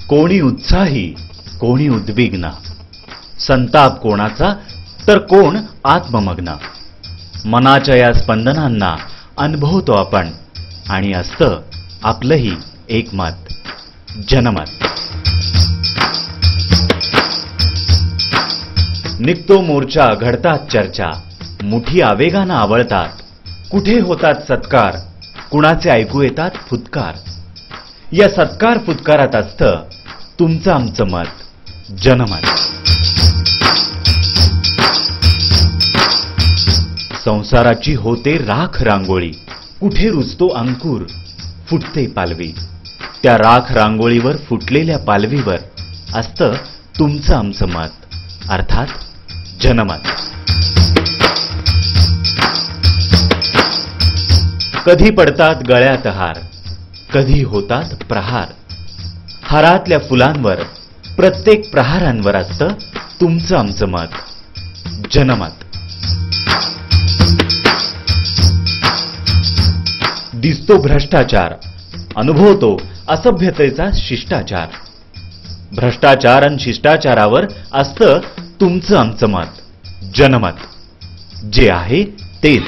कोणी उत्साही, कोणी उद्विग्न, संताप कोणाचा तर कोण आत्ममग्न. मनाच्या या स्पंदनांना अनुभवतो आपण आणि असतं आपलंही एक मत, जनमत. निघतो मोर्चा, घडतात चर्चा, मुठी आवेगानं आवळतात. कुठे होतात सत्कार, कुणाचे ऐकू येतात फुत्कार. या सत्कार फुत्कारात असतं तुमचं आमचं मत, जनमत. संसाराची होते राख रांगोळी, कुठे रुजतो अंकुर, फुटते पालवी. त्या राख रांगोळीवर फुटलेल्या पालवीवर असतं तुमचं आमचं मत, अर्थात जनमत. कधी पडतात गळ्यात हार, कधी होतात प्रहार. हारातल्या फुलांवर, प्रत्येक प्रहारांवर असतं तुमचं आमचं मत, जनमत. दिसतो भ्रष्टाचार, अनुभवतो असभ्यतेचा शिष्टाचार. भ्रष्टाचार आणि शिष्टाचारावर असतं तुमचं आमचं मत, जनमत. जे आहे तेच.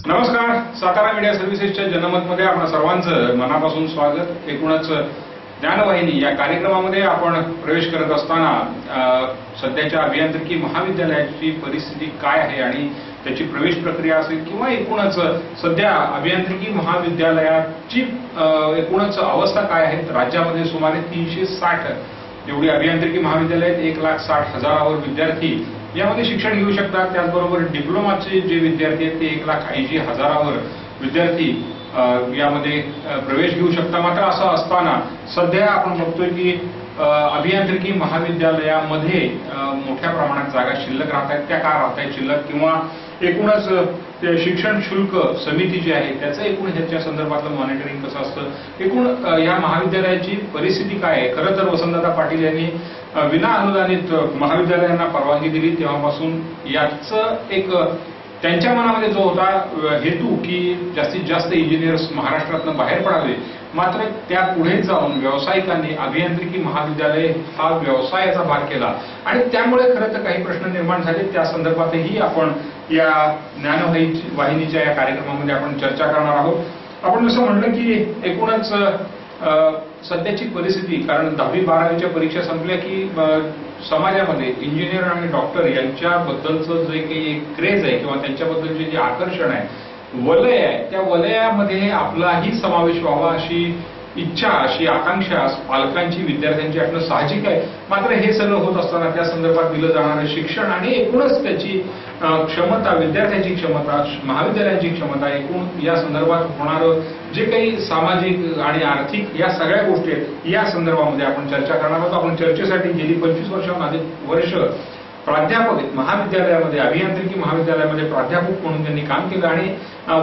नमस्कार, सातारा मीडिया सर्व्हिसेसच्या जनमतमध्ये आपण सर्वांचं मनापासून स्वागत. एकूणच ज्ञानवाहिनी या कार्यक्रमामध्ये आपण प्रवेश करत असताना सध्याच्या अभियांत्रिकी महाविद्यालयाची परिस्थिती काय आहे आणि त्याची प्रवेश प्रक्रिया असेल किंवा एकूणच सध्या अभियांत्रिकी महाविद्यालयाची एकूणच अवस्था काय आहे. राज्यामध्ये सुमारे 360 एवढी अभियांत्रिकी महाविद्यालय, 1,60,000 विद्यार्थी यामध्ये शिक्षण घेऊ शकतात. त्याचबरोबर डिप्लोमाचे जे विद्यार्थी आहेत ते 1,80,000 विद्यार्थी यामध्ये प्रवेश घेऊ शकतात. मात्र असं असताना सध्या आपण बघतोय की अभियांत्रिकी महाविद्यालयामध्ये मोठ्या प्रमाणात जागा शिल्लक राहत आहेत. त्या का राहत आहेत शिल्लक, किंवा एकूणच शिक्षण शुल्क समिती जी आहे त्याचं एकूण ह्याच्या संदर्भातलं मॉनिटरिंग कसं असतं, एकूण या महाविद्यालयाची परिस्थिती काय आहे. खरं तर वसंतदादा पाटील यांनी विना अनुदानित महाविद्यालयांना परवानगी दिली तेव्हापासून याचं एक त्यांच्या मनामध्ये जो होता हेतू की जास्तीत जास्त इंजिनियर्स महाराष्ट्रातून बाहेर पडावे, मात्र त्या पुढे जाऊन व्यावसायिकांनी अभियांत्रिकी महाविद्यालय हा व्यवसायाचा भाग केला आणि त्यामुळे खरं तर काही प्रश्न निर्माण झाले. त्या संदर्भातही आपण या ज्ञानवाहिनीच्या या कार्यक्रमामध्ये आपण चर्चा करणार आहोत. आपण जसं म्हणलं की एकूणच सध्याची परिस्थिती, कारण 10वी-12वीच्या परीक्षा संपल्या की समाजामध्ये इंजिनियर आणि डॉक्टर यांच्याबद्दलचं जे काही क्रेज आहे किंवा त्यांच्याबद्दलचे जे आकर्षण आहे, वलय आहे, त्या वलयामध्ये आपलाही समावेश व्हावा अशी इच्छा, अशी आकांक्षा पालकांची, विद्यार्थ्यांची असणं साहजिक आहे. मात्र हे सगळं होत असताना त्या संदर्भात दिलं जाणारं शिक्षण आणि एकूणच त्याची क्षमता, विद्यार्थ्यांची क्षमता, महाविद्यालयांची क्षमता, एकूण या संदर्भात होणारं जे काही सामाजिक आणि आर्थिक या सगळ्या गोष्टी आहेत या संदर्भामध्ये आपण चर्चा करणार आहोत. आपण चर्चेसाठी गेली 25 वर्षांहून अधिक वर्ष प्राध्यापक महाविद्यालयामध्ये, अभियांत्रिकी महाविद्यालयामध्ये प्राध्यापक म्हणून त्यांनी काम केलं आणि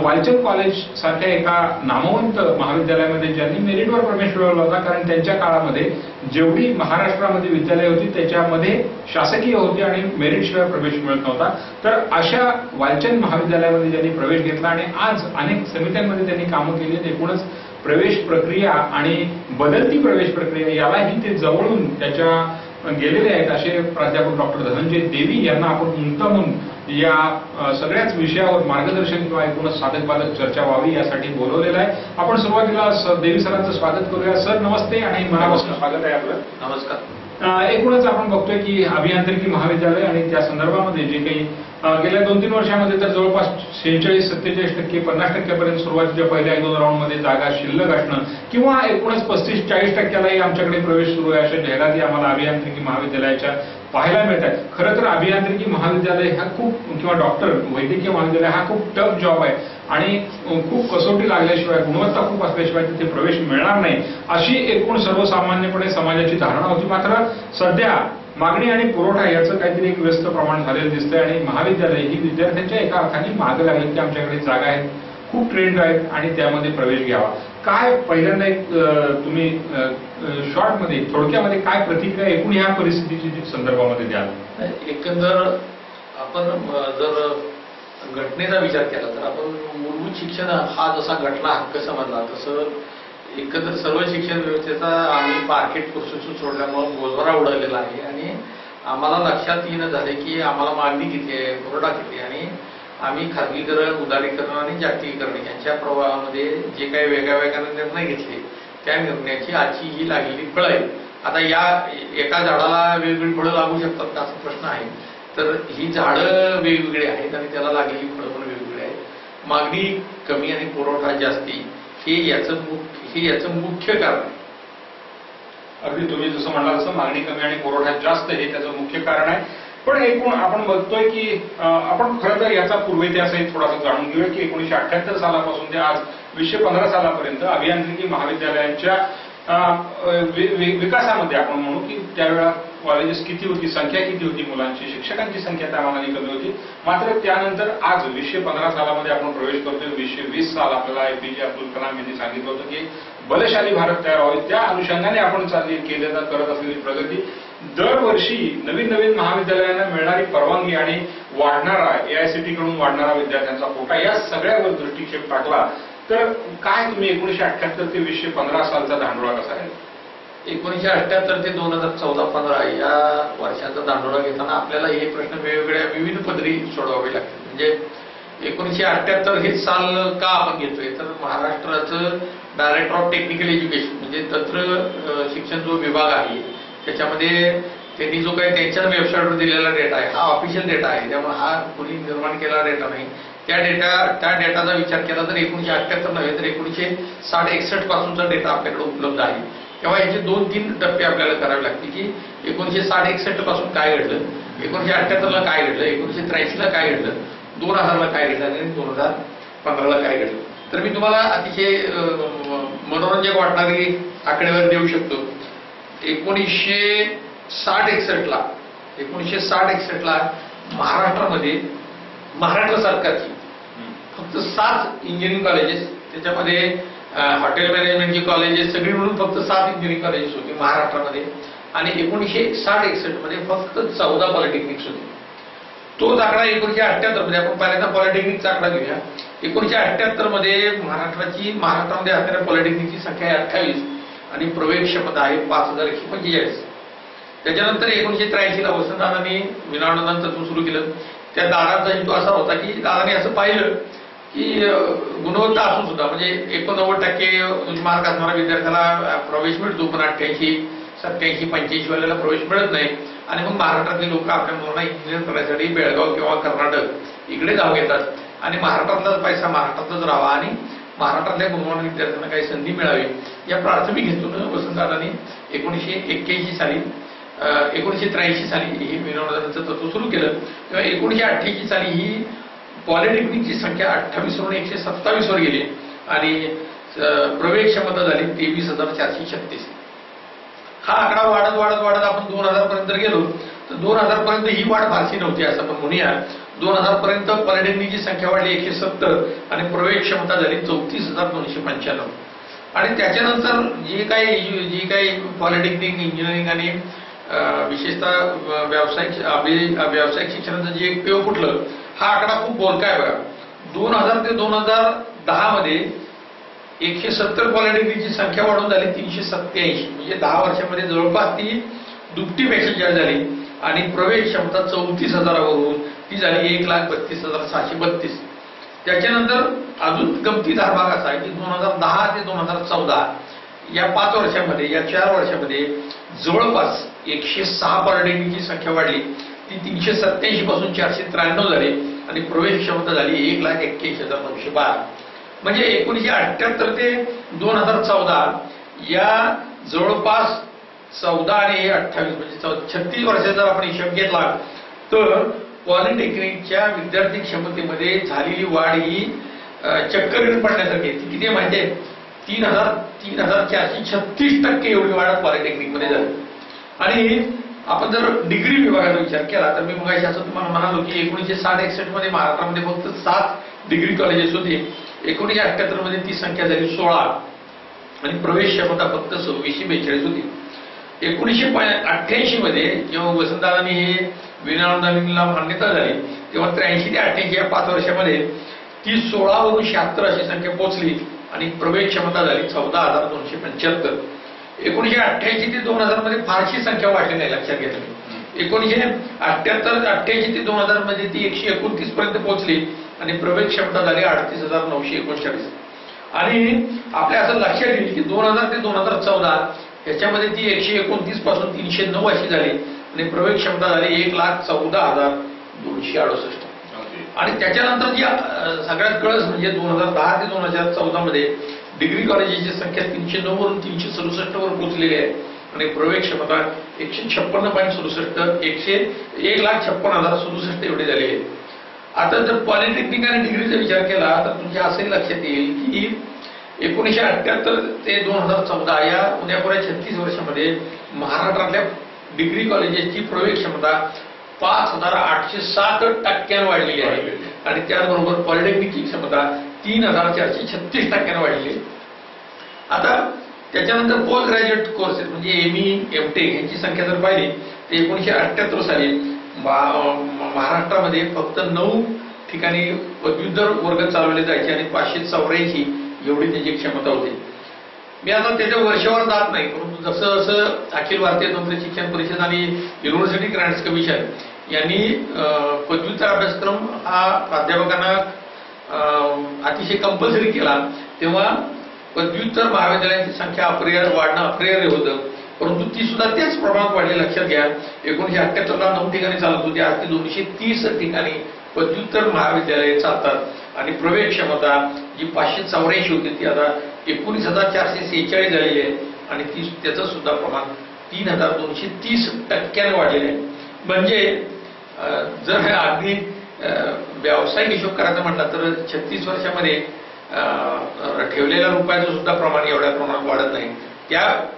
वालचंद कॉलेज सारख्या एका नामवंत महाविद्यालयामध्ये ज्यांनी मेरिटवर प्रवेश मिळवला होता. कारण त्यांच्या काळामध्ये जेवढी महाराष्ट्रामध्ये विद्यालय होती त्याच्यामध्ये शासकीय होती आणि मेरिटशिवाय प्रवेश मिळत नव्हता. तर अशा वालचंद महाविद्यालयामध्ये ज्यांनी प्रवेश घेतला आणि आज अनेक समित्यांमध्ये त्यांनी कामं केली. एकूणच प्रवेश प्रक्रिया आणि बदलती प्रवेश प्रक्रिया यालाही ते जवळून त्याच्या गेलेले आहेत असे प्राध्यापक डॉक्टर धनंजय देवी यांना आपण मुद्दामून या सगळ्याच विषयावर मार्गदर्शन किंवा एकूणच साधक बाधक चर्चा व्हावी यासाठी बोलवलेलं आहे. आपण सुरुवातीला देवी सरांचं स्वागत करूया. सर नमस्ते आणि मनापासून स्वागत आहे आपलं. नमस्कार. एकूणच आपण बघतोय की अभियांत्रिकी महाविद्यालय आणि त्या संदर्भामध्ये जे काही गेल्या 2-3 वर्षांमध्ये तर जवळपास 46-47%, 50% सुरुवातीच्या पहिल्या 1-2 राऊंडमध्ये जागा शिल्लक असणं किंवा एकूणच 35-40%लाही आमच्याकडे प्रवेश सुरू आहे अशा जाहिराती आम्हाला अभियांत्रिकी महाविद्यालयाच्या पाहायला मिळत आहे. खरं तर अभियांत्रिकी महाविद्यालय हा खूप, किंवा डॉक्टर वैद्यकीय महाविद्यालय हा खूप टफ जॉब आहे आणि खूप कसोटी लागल्याशिवाय, गुणवत्ता खूप असल्याशिवाय तिथे प्रवेश मिळणार नाही अशी एकूण सर्वसामान्यपणे समाजाची धारणा होती. मात्र सध्या मागणी आणि पुरवठा याचं काहीतरी एक व्यस्त प्रमाण झालेलं दिसतंय आणि महाविद्यालय ही विद्यार्थ्यांच्या एका अर्थाने मागे लागली की आमच्याकडे जागा आहेत, खूप ट्रेंड आहेत आणि त्यामध्ये प्रवेश घ्यावा. काय पहिल्यांदा एक तुम्ही शॉर्टमध्ये, थोडक्यामध्ये काय प्रतिक्रिया एकूण ह्या परिस्थितीची संदर्भामध्ये द्याल? एकंदर आपण जर घटनेचा विचार केला तर आपण मूलभूत शिक्षण हा जसा घटना हक्क समजला तसं एकत्र सर्व शिक्षण व्यवस्थेचा आम्ही मार्केट प्रोसेस सोडल्यामुळे बोजवारा उडालेला आहे आणि आम्हाला लक्षात येणं झाले की आम्हाला मागणी किती आहे, पुरवठा किती आहे आणि आम्ही खाजगीकरण, उदारीकरण आणि जागतिकीकरण यांच्या प्रवाहामध्ये जे काही वेगळ्या वेगळ्या निर्णय घेतले त्या निर्णयाची आजची ही लागलेली फळं आहे. आता या एका झाडाला वेगवेगळी फळं लागू शकतात का असा प्रश्न आहे. तर ही झाडं वेगवेगळी आहेत आणि त्याला लागलेली फळं पण वेगवेगळी आहेत. मागणी कमी आणि पुरवठा जास्ती हे याचं मुख्य कारण आहे. अगदी तुम्ही जसं म्हणाल तसं मागणी कमी आणि पुरवठा जास्त हे त्याचं मुख्य कारण आहे. पण एकूण आपण बघतोय की आपण खरं तर याचा पूर्वेतिहासही थोडासा जाणून घेऊया की 1978 सालापासून ते आज 2015 सालापर्यंत अभियांत्रिकी महाविद्यालयांच्या विकासामध्ये आपण म्हणू की त्यावेळेला कॉलेजेस किती होती, संख्या किती होती मुलांची, शिक्षकांची संख्या त्या मानाने कमी होती. मात्र त्यानंतर आज 2015 सालामध्ये आपण प्रवेश करतोय. 2020 साल आपल्याला APJ अब्दुल कलाम यांनी सांगितलं होतं की बलशाली भारत तयार व्हावे. त्या अनुषंगाने आपण करत असलेली प्रगती, दरवर्षी नवीन नवीन महाविद्यालयांना मिळणारी परवानगी आणि वाढणारा AICTE कडून वाढणारा विद्यार्थ्यांचा कोटा, या सगळ्यावर दृष्टिक्षेप टाकला तर काय तुम्ही 1978 ते 2015 सालचा धांडोळा कसा आहे? 1978 ते 2014-15 या वर्षाचा धांडोळा घेताना आपल्याला हे प्रश्न वेगवेगळ्या विविध पदरी सोडवावे लागतात. म्हणजे 1978 हे साल का आपण घेतोय तर महाराष्ट्राचं डायरेक्टर ऑफ टेक्निकल एज्युकेशन म्हणजे तंत्र शिक्षण जो विभाग आहे त्याच्यामध्ये त्यांनी जो काही त्यांच्या वेबसाईटवर दिलेला डेटा आहे हा ऑफिशियल डेटा आहे. त्यामुळे हा कोणी निर्माण केलेला डेटा नाही. त्या डेटाचा विचार केला तर 1978 नव्हे तर 1960-61 पासूनचा डेटा आपल्याकडे उपलब्ध आहे. तेव्हा याचे 2-3 टप्पे आपल्याला करावे लागतील की 1960-61 पासून काय घडलं, 1978 ला काय घडलं, 1983 ला काय घडलं, 2000 ला काय घडलं आणि 2015 ला काय घडलं. तर मी तुम्हाला अतिशय मनोरंजक वाटणारी आकडेवारी देऊ शकतो. 1960-61 ला महाराष्ट्रामध्ये महाराष्ट्र सरकारची फक्त 7 इंजिनिअरिंग कॉलेजेस, त्याच्यामध्ये हॉटेल मॅनेजमेंटची कॉलेजेस सगळी मिळून फक्त 7 इंजिनिअरिंग कॉलेजेस होती महाराष्ट्रामध्ये आणि 1960-61 मध्ये फक्त 14 पॉलिटेक्निक्स होते. तोच आकडा 1978 मध्ये आपण पहिल्यांदा पॉलिटेक्निकचा आकडा घेऊया. 1978 मध्ये महाराष्ट्रामध्ये असणाऱ्या पॉलिटेक्निकची संख्या आहे 28 आणि प्रवेश क्षमता आहे 5145. त्याच्यानंतर 1983 ला वसंतदादांनी विनावनंदांचं तत्व सुरू केलं. त्या दादांचा हेतू असा होता की दादांनी असं पाहिलं की गुणवत्ता असून सुद्धा म्हणजे 89% मार्क असणाऱ्या विद्यार्थ्याला प्रवेश मिळतो पण 88, 87, 85 वाल्याला प्रवेश मिळत नाही आणि मग महाराष्ट्रातले लोक आपल्या मुलांना इंजिनिअर करण्यासाठी बेळगाव किंवा कर्नाटक इकडे धाव घेतात आणि महाराष्ट्रातलाच पैसा महाराष्ट्रातच राहावा आणि महाराष्ट्रातल्या गुणवान विद्यार्थ्यांना काही संधी मिळावी या प्राथमिक हेतून वसंतदादांनी 1981 साली 1983 साली हे विनोदाचं तत्व सुरू केलं. तेव्हा 1988 साली ही पॉलिटेक्निकची संख्या 28 वरून 127 वर गेली आणि प्रवेश क्षमता झाली 23,436. हा आकडा वाढत आपण 2000 पर्यंत गेलो तर 2000 पर्यंत ही वाढ फारशी नव्हती असं आपण म्हणूया. 2000 पर्यंत पॉलिटेक्निकची संख्या वाढली 170 आणि प्रवेश क्षमता झाली 34,295 आणि त्याच्यानंतर जी काही पॉलिटेक्निक, इंजिनिअरिंग आणि विशेषतः व्यावसायिक शिक्षणाचं जे पेव फुटलं हा आकडा खूप बोलका आहे बघा. 2000 ते 2010 मध्ये 170 पॉलिटेक्निकची संख्या वाढून झाली 387 म्हणजे 10 वर्षामध्ये जवळपास ती दुपटीपेक्षा जास्त झाली आणि प्रवेश क्षमता 34,000 वरून ती झाली 1,32,732. त्याच्यानंतर अजून गमतीदार भाग असा आहे की 2010 ते 2014 या 5 वर्षामध्ये या 4 वर्षामध्ये जवळपास 106 पॉलिटेक्निकची संख्या वाढली. ती 387 पासून 493 झाली आणि प्रवेश क्षमता झाली 1,81,912. म्हणजे 1978 ते 2014 या जवळपास 14 आणि 28 म्हणजे 36 वर्षाचा आपण हिशोब घेतला तर पॉलिटेक्निकच्या विद्यार्थी क्षमतेमध्ये झालेली वाढ ही चक्कर पडण्यासारखी. ती किती माहिती आहे? 3,436% एवढी वाढ पॉलिटेक्निकमध्ये झाली. आणि आपण जर डिग्री विभागाचा विचार केला तर मी मग असं तुम्हाला म्हणालो की 1960-61 मध्ये महाराष्ट्रामध्ये फक्त 7 डिग्री कॉलेजेस होते. 1978 मध्ये ती संख्या झाली 16 आणि प्रवेश क्षमता फक्त 2642 होती. 1988 मध्ये जेव्हा वसंतदादांनी हे विनावनदानीला मान्यता झाली तेव्हा 83 ते 88 या 5 वर्षामध्ये ती 16 वरून 76 अशी संख्या पोहोचली आणि प्रवेश क्षमता झाली 14,275. 1988 ते 2000 मध्ये फारशी संख्या वाढली नाही, लक्षात घ्या तुम्ही. 1988 ते 2000 मध्ये ती 129 पर्यंत पोहोचली आणि प्रवेश क्षमता झाली 38,939. आणि आपल्या असं लक्षात येईल की 2000 ते 2014 याच्यामध्ये ती 129 पासून 309 अशी झाली आणि प्रवेश क्षमता झाली 1,14,268. आणि त्याच्यानंतर जी सगळ्यात कळस म्हणजे 2010 ते 2014 मध्ये डिग्री कॉलेजेसची संख्या 309 वरून 367 वर पोहोचलेली आहे आणि प्रवेश क्षमता 156.67 1,56,067 एवढी झाली आहे. आता जर पॉलिटेक्निक आणि डिग्रीचा विचार केला तर तुमच्या असंही लक्षात येईल की 1978 ते 2014 या उद्यापुऱ्या 36 वर्षामध्ये महाराष्ट्रातल्या डिग्री कॉलेजेसची प्रवेश क्षमता 5,807% वाढलेली आहे आणि त्याचबरोबर पॉलिटेक्निकची क्षमता 3,436% वाढलेली आहे. आता त्याच्यानंतर पोस्ट ग्रॅज्युएट कोर्सेस म्हणजे ME MTech यांची संख्या जर पाहिली तर 1978 साली महाराष्ट्रामध्ये फक्त 9 ठिकाणी पदवीधर वर्ग चालवले जायचे आणि 584 एवढी त्याची क्षमता होती. मी आता त्याच्या वर्षावर जात नाही, परंतु जसं जसं अखिल भारतीय तंत्र शिक्षण परिषद आणि युनिव्हर्सिटी ग्रँट्स कमिशन यांनी पदव्युत्तर अभ्यासक्रम हा प्राध्यापकांना अतिशय कंपल्सरी केला तेव्हा पदव्युत्तर महाविद्यालयांची संख्या वाढणं अपरिहार्य होतं, परंतु ती सुद्धा त्याच प्रमाणात वाढली. लक्षात घ्या 1978 ला 9 ठिकाणी चालत होती, आज ती 230 ठिकाणी पदव्युत्तर महाविद्यालये चालतात आणि प्रवेश क्षमता जी 584 होती ती आता 19,446 झालेली आहे आणि त्याचं सुद्धा प्रमाण 3,230% वाढलेलं आहे. म्हणजे जर अगदी व्यावसायिक हिशोब करायचा म्हटला तर 36 वर्षामध्ये ठेवलेल्या रुपयाचं सुद्धा प्रमाण एवढ्या प्रमाणात वाढत नाही.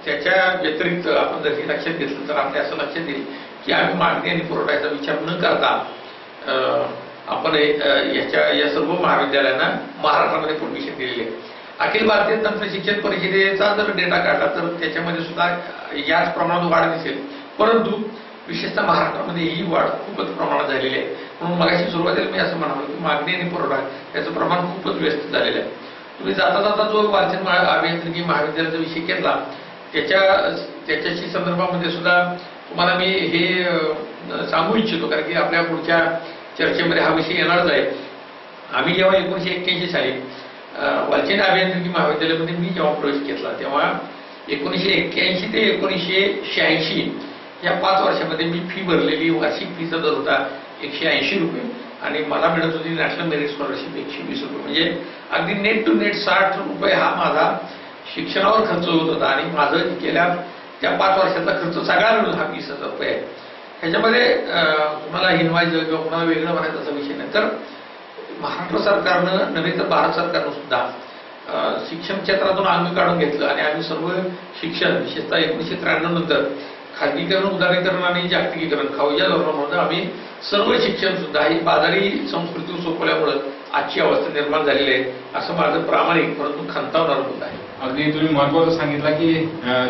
त्याच्या व्यतिरिक्त आपण जर हे लक्षात घेतलं तर आपल्या असं लक्षात येईल की आम्ही मागणी आणि पुरवठ्याचा विचार न करता आपण या सर्व महाविद्यालयांना महाराष्ट्रामध्ये परमिशन दिलेली आहे. अखिल भारतीय तंत्र शिक्षण परिषदेचा जर डेटा काढला तर त्याच्यामध्ये सुद्धा याच प्रमाणात वाढ दिसेल, परंतु विशेषतः महाराष्ट्रामध्ये ही वाढ खूपच प्रमाणात झालेली आहे. म्हणून मगाशी सुरुवातीला मी असं म्हणालो की मागणी आणि पुरवठा याचं प्रमाण खूपच व्यस्त झालेलं आहे. तुम्ही जाता जाता जो वाचन अभियांत्रिकी महाविद्यालयाचा विषय घेतला त्याच्याशी संदर्भामध्ये सुद्धा तुम्हाला मी हे सांगू इच्छितो, कारण की आपल्या पुढच्या चर्चेमध्ये हा विषय येणारच आहे. आम्ही जेव्हा 1981 साली वाचन अभियांत्रिकी महाविद्यालयामध्ये मी जेव्हा प्रवेश घेतला तेव्हा 1981 ते 1986 या 5 वर्षामध्ये मी फी भरलेली वार्षिक फीचा दर होता 180 रुपये आणि मला मिळत होती नॅशनल मेरिट स्कॉलरशिप 120 रुपये. म्हणजे अगदी नेट टू नेट 60 रुपये हा माझा शिक्षणावर खर्च होत होता आणि माझं गेल्या त्या 5 वर्षाचा खर्च सगळा मिळून हा 20,000 रुपये आहे. ह्याच्यामध्ये तुम्हाला हिनवायचं किंवा कुणाला वेगळं म्हणायचं असा विषय नाही. तर महाराष्ट्र सरकारनं नव्हे तर भारत सरकारनं सुद्धा शिक्षण क्षेत्रातून आम्ही काढून घेतलं आणि आम्ही सर्व शिक्षण विशेषतः 1993 नंतर खाजगीकरण, उदारीकरण आणि जागतिकीकरण खाऊच्या धोरणामुळे आम्ही सर्व शिक्षण सुद्धा ही बाजारी संस्कृती सोपवल्यामुळे आजची अवस्था निर्माण झालेली आहे असं माझं प्रामाणिक परंतु खंतावणारं मत आहे. अगदी तुम्ही महत्वाचं सांगितलं की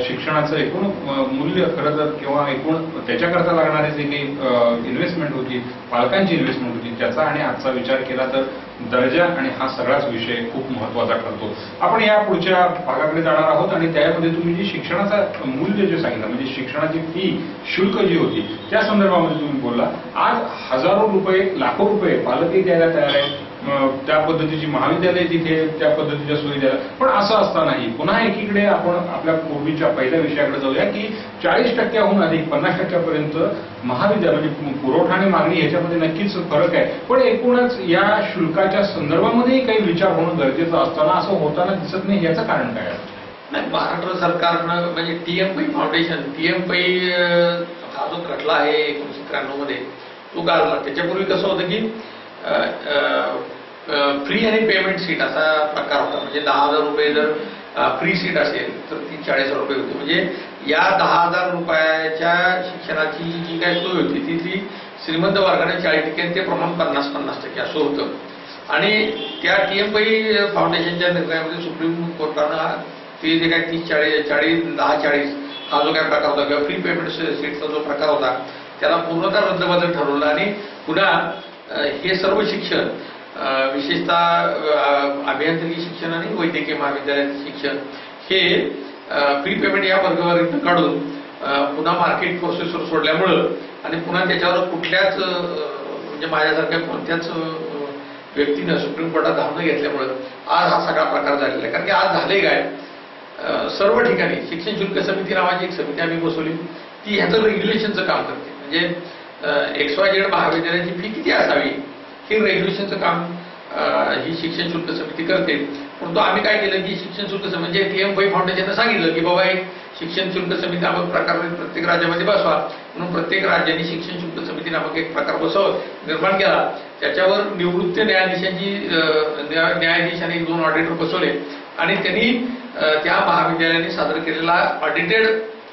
शिक्षणाचं एकूण मूल्य खरं तर किंवा एकूण त्याच्याकरता लागणारी जी काही इन्व्हेस्टमेंट होती, पालकांची इन्व्हेस्टमेंट होती त्याचा आणि आजचा विचार केला तर दर्जा आणि हा सगळाच विषय खूप महत्वाचा ठरतो. आपण या पुढच्या भागाकडे जाणार आहोत आणि त्यामध्ये तुम्ही जी शिक्षणाचं मूल्य जे सांगितलं म्हणजे शिक्षणाची फी शुल्क जी होती त्या संदर्भामध्ये तुम्ही बोलला. आज हजारो रुपये, लाखो रुपये पालकही द्यायला तयार आहेत, त्या पद्धतीची महाविद्यालय तिथे त्या पद्धतीच्या सोयी द्यायला. पण असं असतानाही पुन्हा एकीकडे आपण आपल्या पूर्वीच्या पहिल्या विषयाकडे जाऊया की 40% अधिक 50% महाविद्यालय म्हणजे पुरवठा आणि मागणी ह्याच्यामध्ये नक्कीच फरक आहे. पण एकूणच या शुल्काच्या संदर्भामध्येही काही विचार होणं गरजेचं असताना असं होताना दिसत नाही. याचं कारण काय आहे? नाही, महाराष्ट्र सरकारनं म्हणजे TM पै फाउंडेशन TM पै हा जो खटला आहे 1993 मध्ये तो गाजला. त्याच्यापूर्वी कसं होतं की फ्री आणि पेमेंट सीट असा प्रकार होता. म्हणजे 10,000 रुपये जर फ्री सीट असेल तर ती 40,000 रुपये होती. म्हणजे या 10,000 रुपयाच्या शिक्षणाची जी काही सोय होती ती श्रीमंत वर्गाने 40% ते प्रमाण 50-50% असं होतं. आणि त्या TM पै फाउंडेशनच्या निर्णयामध्ये सुप्रीम कोर्टानं ते जे काय 30-40 हा जो काय प्रकार होता किंवा फ्री पेमेंट सीटचा जो प्रकार होता त्याला पूर्णतः रद्दबातल ठरवलं आणि पुन्हा हे सर्व शिक्षण विशेषतः अभियांत्रिकी शिक्षण आणि वैद्यकीय महाविद्यालयाचे शिक्षण हे प्री पेमेंट या वर्गवारीतून काढून पुन्हा मार्केट फोर्सेसवर सोडल्यामुळं आणि पुन्हा त्याच्यावर कुठल्याच म्हणजे माझ्यासारख्या कोणत्याच व्यक्तीनं सुप्रीम कोर्टात धावणं घेतल्यामुळं आज हा सगळा प्रकार झालेला आहे. कारण की आज झाले काय, सर्व ठिकाणी शिक्षण शुल्क समिती नावाची एक समिती आम्ही बसवली, ती ह्याचं रेग्युलेशनचं काम करते. म्हणजे XYZ महाविद्यालयाची फी किती असावी हे रेग्युलेशनचं काम ही शिक्षण शुल्क समिती करते. परंतु आम्ही काय केलं की शिक्षण शुल्क समिती म्हणजे TM पै फाउंडेशननं सांगितलं की बाबा एक शिक्षण शुल्क समिती नामक प्रकार प्रत्येक राज्यामध्ये बसवा, म्हणून प्रत्येक राज्याने शिक्षण शुल्क समिती नामक एक प्रकार निर्माण केला. त्याच्यावर निवृत्त न्यायाधीश आणि 2 ऑडिटर बसवले आणि त्यांनी त्या महाविद्यालयाने सादर केलेला ऑडिटेड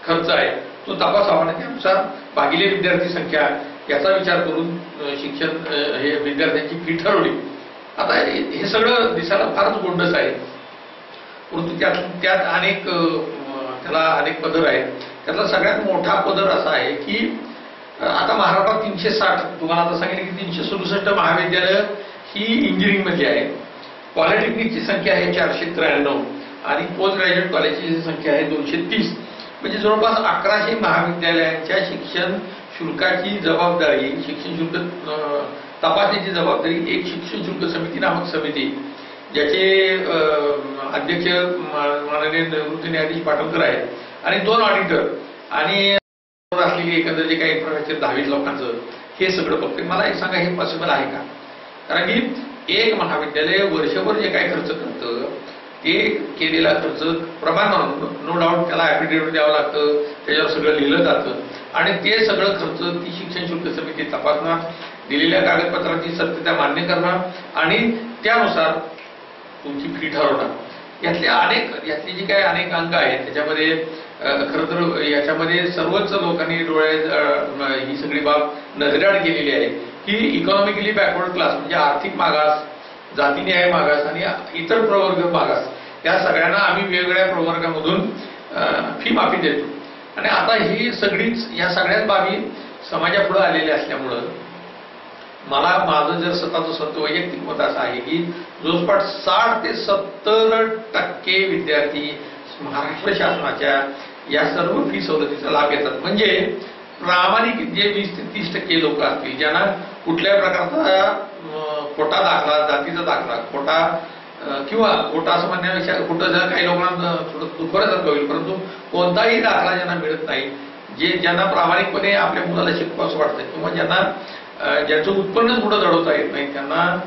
खर्च आहे तो तपासावा आणि त्यानुसार भागिले विद्यार्थी संख्या याचा विचार करून शिक्षण हे विद्यार्थ्यांची फी ठरवली. आता हे सगळं दिसायला फारच गोंडस आहे, परंतु त्यात त्याला अनेक पदर आहेत. त्यातला सगळ्यात मोठा पदर असा आहे की आता महाराष्ट्रात 360 तुम्हाला आता सांगितलं की 367 महाविद्यालय ही इंजिनिअरिंग मधली आहे. पॉलिटेक्निकची संख्या आहे 493 आणि पोस्ट ग्रॅज्युएट कॉलेजची संख्या आहे 230. म्हणजे जवळपास 1100 महाविद्यालयांच्या शिक्षण शुल्काची जबाबदारी, शिक्षण शुल्क तपासणीची जबाबदारी एक शिक्षण शुल्क समिती नामक समिती, ज्याचे अध्यक्ष माननीय निवृत्त न्यायाधीश पाटणकर आहेत आणि 2 ऑडिटर आणि असलेली एकंदर जे काही इन्फ्रास्ट्रक्चर 10-20 लोकांचं हे सगळं बघते. मला एक सांगा, हे पॉसिबल आहे का? कारण की एक महाविद्यालय वर्षभर जे काही खर्च करतं ते केलेला खर्च प्रमाण नो डाऊट त्याला ऍफिडेव्हिट द्यावं लागतं, त्याच्यावर सगळं लिहिलं जातं आणि ते सगळं खर्च ती शिक्षण शुल्क समिती तपासणार, दिलेल्या कागदपत्रांची सत्यता मान्य करणार आणि त्यानुसार तुमची फी ठरवणार. यातली जी काही अनेक अंग आहेत त्याच्यामध्ये खरं तर याच्यामध्ये सर्वच लोकांनी ही सगळी बाब नजरेआड केलेली आहे की इकॉनॉमिकली बॅकवर्ड क्लास म्हणजे आर्थिक मागास, जातीन्याय मागास आणि इतर प्रवर्ग मागास या सगळ्यांना आम्ही वेगवेगळ्या प्रवर्गामधून फी माफी देतो. आणि आता ही या सगळ्याच बाबी समाजापुढे आलेल्या असल्यामुळं माझं जर स्वतःचं वैयक्तिक मत असं आहे की जवळपास 60 ते 70% विद्यार्थी महाराष्ट्र शासनाच्या या सर्व फी सवलतीचा लाभ घेतात. म्हणजे प्रामाणिक जे 20 ते 30% लोक असतील ज्यांना कुठल्याही प्रकारचा खोटा दाखला, जातीचा दाखला, खोटा किंवा खोटा असं म्हणण्यापेक्षा खोटं जर काही लोकांना थोडं दुखवण्यासारखं होईल, परंतु कोणताही दाखला ज्यांना मिळत नाही, ज्यांना प्रामाणिकपणे आपल्या मुलाला शिकवावं वाटतं किंवा ज्यांचं उत्पन्नच पुढे चढवता येत नाही त्यांना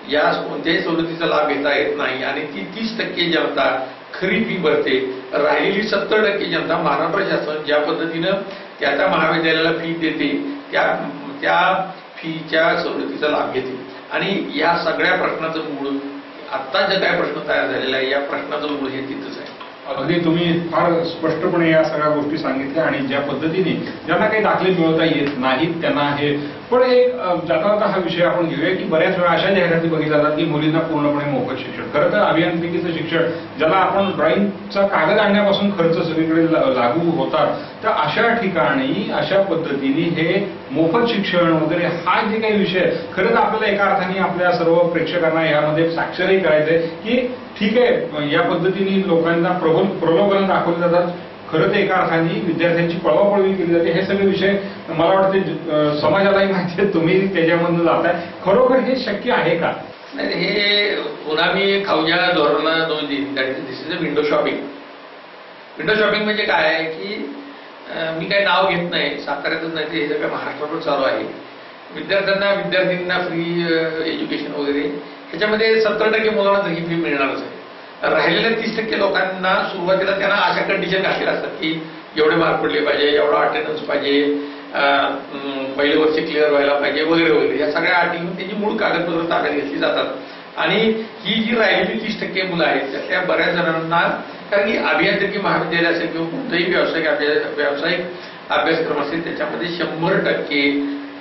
या कोणत्याही सवलतीचा लाभ घेता येत नाही आणि ती 30% जनता खरी फी भरते. राहिलेली 70% जनता महाराष्ट्र शासन ज्या पद्धतीनं त्या महाविद्यालयाला फी देते त्या फीच्या सवलतीचा लाभ घेते. आणि या सगळ्या प्रश्नाचं मूळ आता जे काय प्रश्न तयार झालेला आहे या प्रश्नाचं मूळ हे तिथंच आहे. अगदी तुम्ही फार स्पष्टपणे या सगळ्या गोष्टी सांगितल्या आणि ज्या पद्धतीने ज्यांना काही दाखले मिळवता येत नाहीत त्यांना हे. पण एक जाता हा विषय आपण घेऊया की बऱ्याच वेळा अशा जाहिराती बघितल्या जातात की मुलींना पूर्णपणे मोफत शिक्षण. खरं तर अभियांत्रिकीचं शिक्षण ज्याला आपण ड्रॉइंगचा कागद आणण्यापासून खर्च सगळीकडे लागू होतात, तर अशा ठिकाणी अशा पद्धतीने हे मोफत शिक्षण वगैरे हा जे काही विषय खरं तर आपल्याला एका अर्थाने आपल्या सर्व प्रेक्षकांना यामध्ये साक्षरही करायचंय की ठीक आहे या पद्धतीने लोकांना प्रलोभन दाखवले जातात. खरं तर एका अर्थाने विद्यार्थ्यांची पळवापळवी केली जाते. हे सगळे विषय मला वाटते समाजालाही माहिती आहे, तुम्ही त्याच्यामधून जाताय. खरोखर हे शक्य आहे का? नाही, हे पुन्हा मी खाऊच्या धोरणाला दोष देईन. This is a window shopping. Window shopping म्हणजे काय आहे की मी काही नाव घेत नाही, साताऱ्यातच नाही ते हे सगळं महाराष्ट्रावर चालू आहे. विद्यार्थ्यांना फ्री एज्युकेशन वगैरे ह्याच्यामध्ये 70% मुलांना तर ही फी मिळणारच आहे. राहिलेल्या 30% लोकांना सुरुवातीला त्यांना अशा कंडिशन घातलेल्या असतात की एवढे मार्क पडले पाहिजे, एवढा अटेंडन्स पाहिजे, पहिले वर्ष क्लिअर व्हायला पाहिजे वगैरे वगैरे. या सगळ्या अटी त्यांची मूळ कागदपत्र ताब्यात घेतली जातात. आणि ही जी राहिलेली 30% मुलं आहेत त्यातल्या बऱ्याच जणांना, कारण की अभियांत्रिकी महाविद्यालय असेल किंवा कोणतंही व्यावसायिक अभ्यासक्रम असेल त्याच्यामध्ये 100%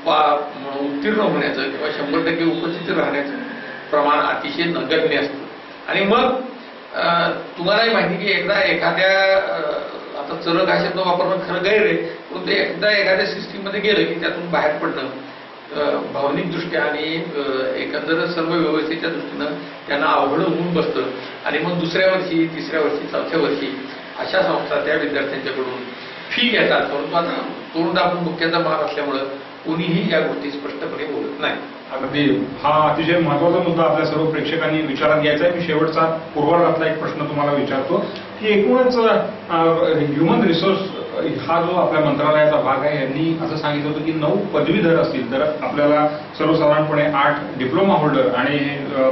उत्तीर्ण होण्याचं किंवा 100% उपस्थित राहण्याचं प्रमाण अतिशय नगण्य असतं. आणि मग तुम्हालाही माहिती की एकदा एखाद्या आता चरक हा शब्द वापरणं खरं गैर आहे, परंतु एकदा एखाद्या सिस्टीममध्ये गेलं की त्यातून बाहेर पडणं भावनिकदृष्ट्या आणि एकंदर सर्व व्यवस्थेच्या दृष्टीनं त्यांना अवघड होऊन बसतं आणि मग दुसऱ्या वर्षी, तिसऱ्या वर्षी, चौथ्या वर्षी अशा संस्था त्या विद्यार्थ्यांच्याकडून फी घेतात. परंतु आता तोंड दाखवून मुख्याचा मान असल्यामुळं कोणीही या गोष्टी स्पष्टपणे बोलत नाही. अगदी हा अतिशय महत्वाचा मुद्दा आपल्या सर्व प्रेक्षकांनी विचारात घ्यायचा आहे. मी शेवटचा पूर्वार्धातला एक प्रश्न तुम्हाला विचारतो की एकूणच ह्युमन रिसोर्स हा जो आपल्या मंत्रालयाचा भाग आहे यांनी असं सांगितलं होतं की 9 पदवीधर असतील तर आपल्याला सर्वसाधारणपणे 8 डिप्लोमा होल्डर आणि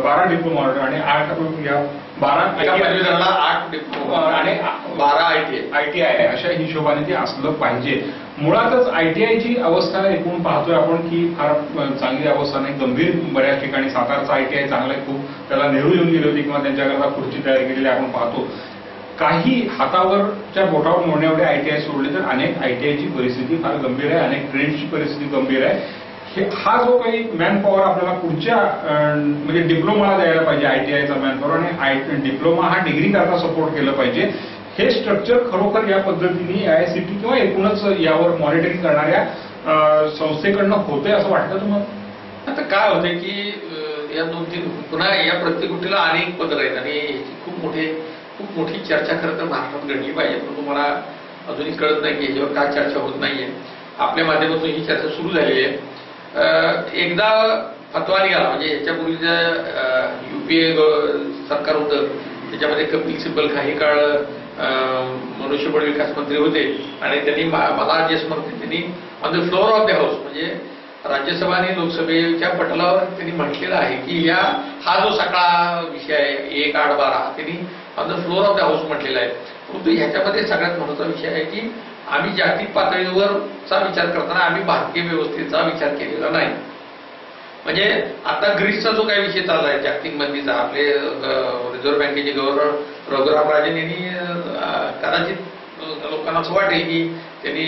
12 डिप्लोमा होल्डर आणि 8 या 12 पदवीधराला 8 डिप्लोमा आणि 12 ITI अशा हिशोबाने ते असलं पाहिजे. मुळातच ITIची अवस्था एकूण पाहतोय आपण की फार चांगली अवस्था नाही, गंभीर बऱ्याच ठिकाणी. सातारचा ITI चांगला आहे, खूप त्याला नेहरू येऊन गेले होते किंवा त्यांच्याकरता खुर्ची तयार केलेली आपण पाहतो. काही हातावरच्या बोटावर मोडण्या एवढे ITI सोडले तर अनेक ITIची परिस्थिती फार गंभीर आहे, अनेक ट्रेंड्सची परिस्थिती गंभीर आहे. हा जो काही मॅन पॉवर आपल्याला पुढच्या म्हणजे डिप्लोमाला द्यायला पाहिजे ITIचा मॅन पॉवर आणि डिप्लोमा हा डिग्री करता सपोर्ट केलं पाहिजे. हे स्ट्रक्चर खरोखर या पद्धतीने AICTE किंवा एकूणच यावर मॉनिटरिंग करणाऱ्या संस्थेकडनं होतंय असं वाटतं तुम्हाला? आता काय होतंय की या 2-3 पुन्हा या प्रत्येक गोष्टीला अनेक पदर आहेत आणि खूप मोठी चर्चा खरं तर महाराष्ट्रात घडली पाहिजे. परंतु मला अजूनही कळत नाही की याच्यावर काय चर्चा होत नाहीये. आपल्या माध्यमातून ही चर्चा सुरू झालेली आहे. एकदा फतवा निघाला म्हणजे याच्यापूर्वीचं UPA सरकार होतं त्याच्यामध्ये कपिल सिब्बल काही काळ मनुष्यबळ विकास मंत्री होते आणि त्यांनी मला जे स्मरते त्यांनी on the floor of the house म्हणजे राज्यसभा आणि लोकसभेच्या पटलावर त्यांनी म्हटलेलं आहे की हा जो सगळा विषय आहे 1-8-12 त्यांनी on the floor of the house म्हटलेला आहे. परंतु ह्याच्यामध्ये सगळ्यात महत्त्वाचा विषय आहे की आम्ही जागतिक पातळीवरचा विचार करताना आम्ही भारतीय व्यवस्थेचा विचार केलेला नाही. म्हणजे आता ग्रीसचा जो काही विषय चालला आहे जागतिक मंदीचा, आपले रिझर्व्ह बँकेचे गव्हर्नर रघुराम राजन यांनी कदाचित लोकांना असं वाटेल की त्यांनी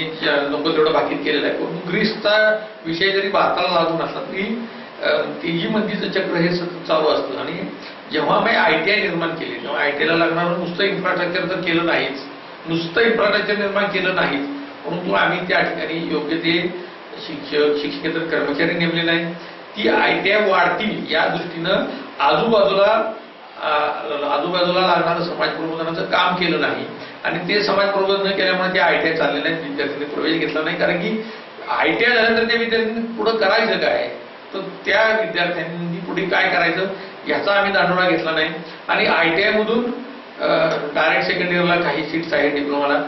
नको तेवढं भाकीत केलेलं आहे. परंतु ग्रीसचा विषय जरी भारताला लागून असला तरी तेजी मंदीचं चक्र हे सतत चालू असतं. आणि जेव्हा आम्ही ITI निर्माण केली तेव्हा ITIला लागणारं नुसतं इन्फ्रास्ट्रक्चर तर केलं नाहीच, नुसतं इन्फ्रास्ट्रक्चर निर्माण केलं नाहीच, परंतु आम्ही त्या ठिकाणी योग्य ते शिक्षक शिक्षकेतर कर्मचारी नेमले नाही. ती ITI वाढतील या दृष्टीनं आजूबाजूला लागणारं समाज प्रबोधनाचं काम केलं नाही आणि ते समाज प्रबोधन केल्यामुळे ते ITI चालले नाहीत. विद्यार्थ्यांनी प्रवेश घेतला नाही कारण की ITI झाल्यानंतर त्या विद्यार्थ्यांनी पुढे करायचं काय, तर त्या विद्यार्थ्यांनी पुढे काय करायचं याचा आम्ही दांडोळा घेतला नाही. आणि ITI मधून डायरेक्ट सेकंड इयरला काही सीट्स आहेत डिप्लोमाला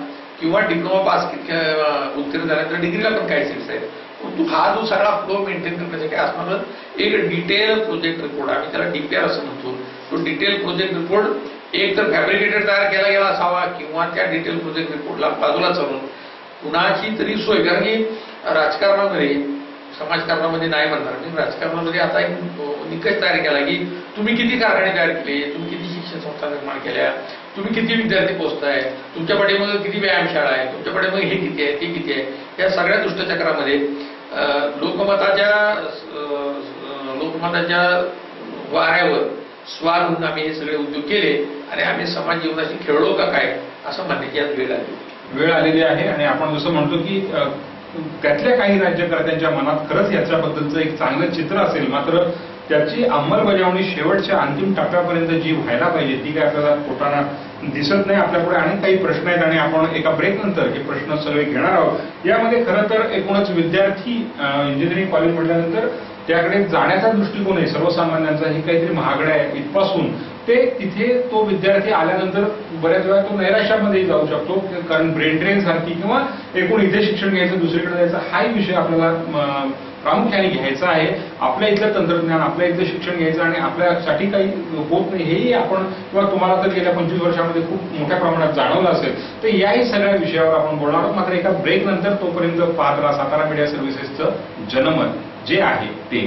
किंवा डिप्लोमा पास उत्तीर्ण झाल्यानंतर डिग्रीला पण काही सीट्स आहेत. परंतु हा जो सगळा फ्लो मेंटेन करण्यासाठी असणारं एक डिटेल प्रोजेक्ट रिपोर्ट, आम्ही त्याला DPR असं म्हणतो, तो डिटेल प्रोजेक्ट रिपोर्ट एक तर फॅब्रिकेटेड तयार केला गेला असावा किंवा त्या डिटेल प्रोजेक्ट रिपोर्टला बाजूला चालून कुणाची तरी सोय. कारण की राजकारणामध्ये समाजकारणामध्ये नाही म्हणणार मी, राजकारणामध्ये आता एक निकष तयार केला की तुम्ही किती कारखाने तयार केले, तुम्ही किती शिक्षण संस्था निर्माण केल्या, तुम्ही किती विद्यार्थी पोहोचताय, तुमच्या पाठीमागे किती व्यायामशाळा आहे, तुमच्या पाठीमागे हे किती आहे ते किती आहे. या सगळ्या दुष्टचक्रामध्ये लोकमताच्या वाऱ्यावर स्वार होऊन आम्ही हे सगळे उद्योग केले आणि आम्ही समाज जीवनाशी खेळलो का काय असं म्हणण्याची आज वेळ आलेली आहे. आणि आपण जसं म्हणतो की त्यातल्या काही राज्यकर्त्यांच्या मनात खरंच याच्याबद्दलचं एक चांगलं चित्र असेल, मात्र त्याची अंमलबजावणी शेवटच्या अंतिम टप्प्यापर्यंत जी व्हायला पाहिजे ती काय आपल्याला पोटाना दिसत नाही. आपल्यापुढे अनेक काही प्रश्न आहेत आणि आपण एका ब्रेक नंतर हे प्रश्न सगळे घेणार आहोत. यामध्ये खरं तर एकूणच विद्यार्थी इंजिनिअरिंग कॉलेज म्हटल्यानंतर त्याकडे जाण्याचा दृष्टिकोन आहे सर्वसामान्यांचा, हे काहीतरी महागडं आहे इथपासून ते तिथे तो विद्यार्थी आल्यानंतर बऱ्याच वेळा तो नैराश्यामध्ये जाऊ शकतो. कारण ब्रेन ड्रेन सारखी किंवा एकूण इथे शिक्षण घ्यायचं दुसरीकडे जायचं हाही विषय आपल्याला प्रामुख्याने घ्यायचा आहे. आपल्या इथलं तंत्रज्ञान, आपल्या इथलं शिक्षण घ्यायचं आणि आपल्यासाठी काही होत नाही हेही आपण किंवा तुम्हाला तर गेल्या 25 वर्षामध्ये खूप मोठ्या प्रमाणात जाणवलं असेल. तर याही सगळ्या विषयावर आपण बोलणार आहोत, मात्र एका ब्रेक नंतर. तोपर्यंत पाहत राहा सातारा मीडिया सर्व्हिसेसचं जनमत जे आहे ते.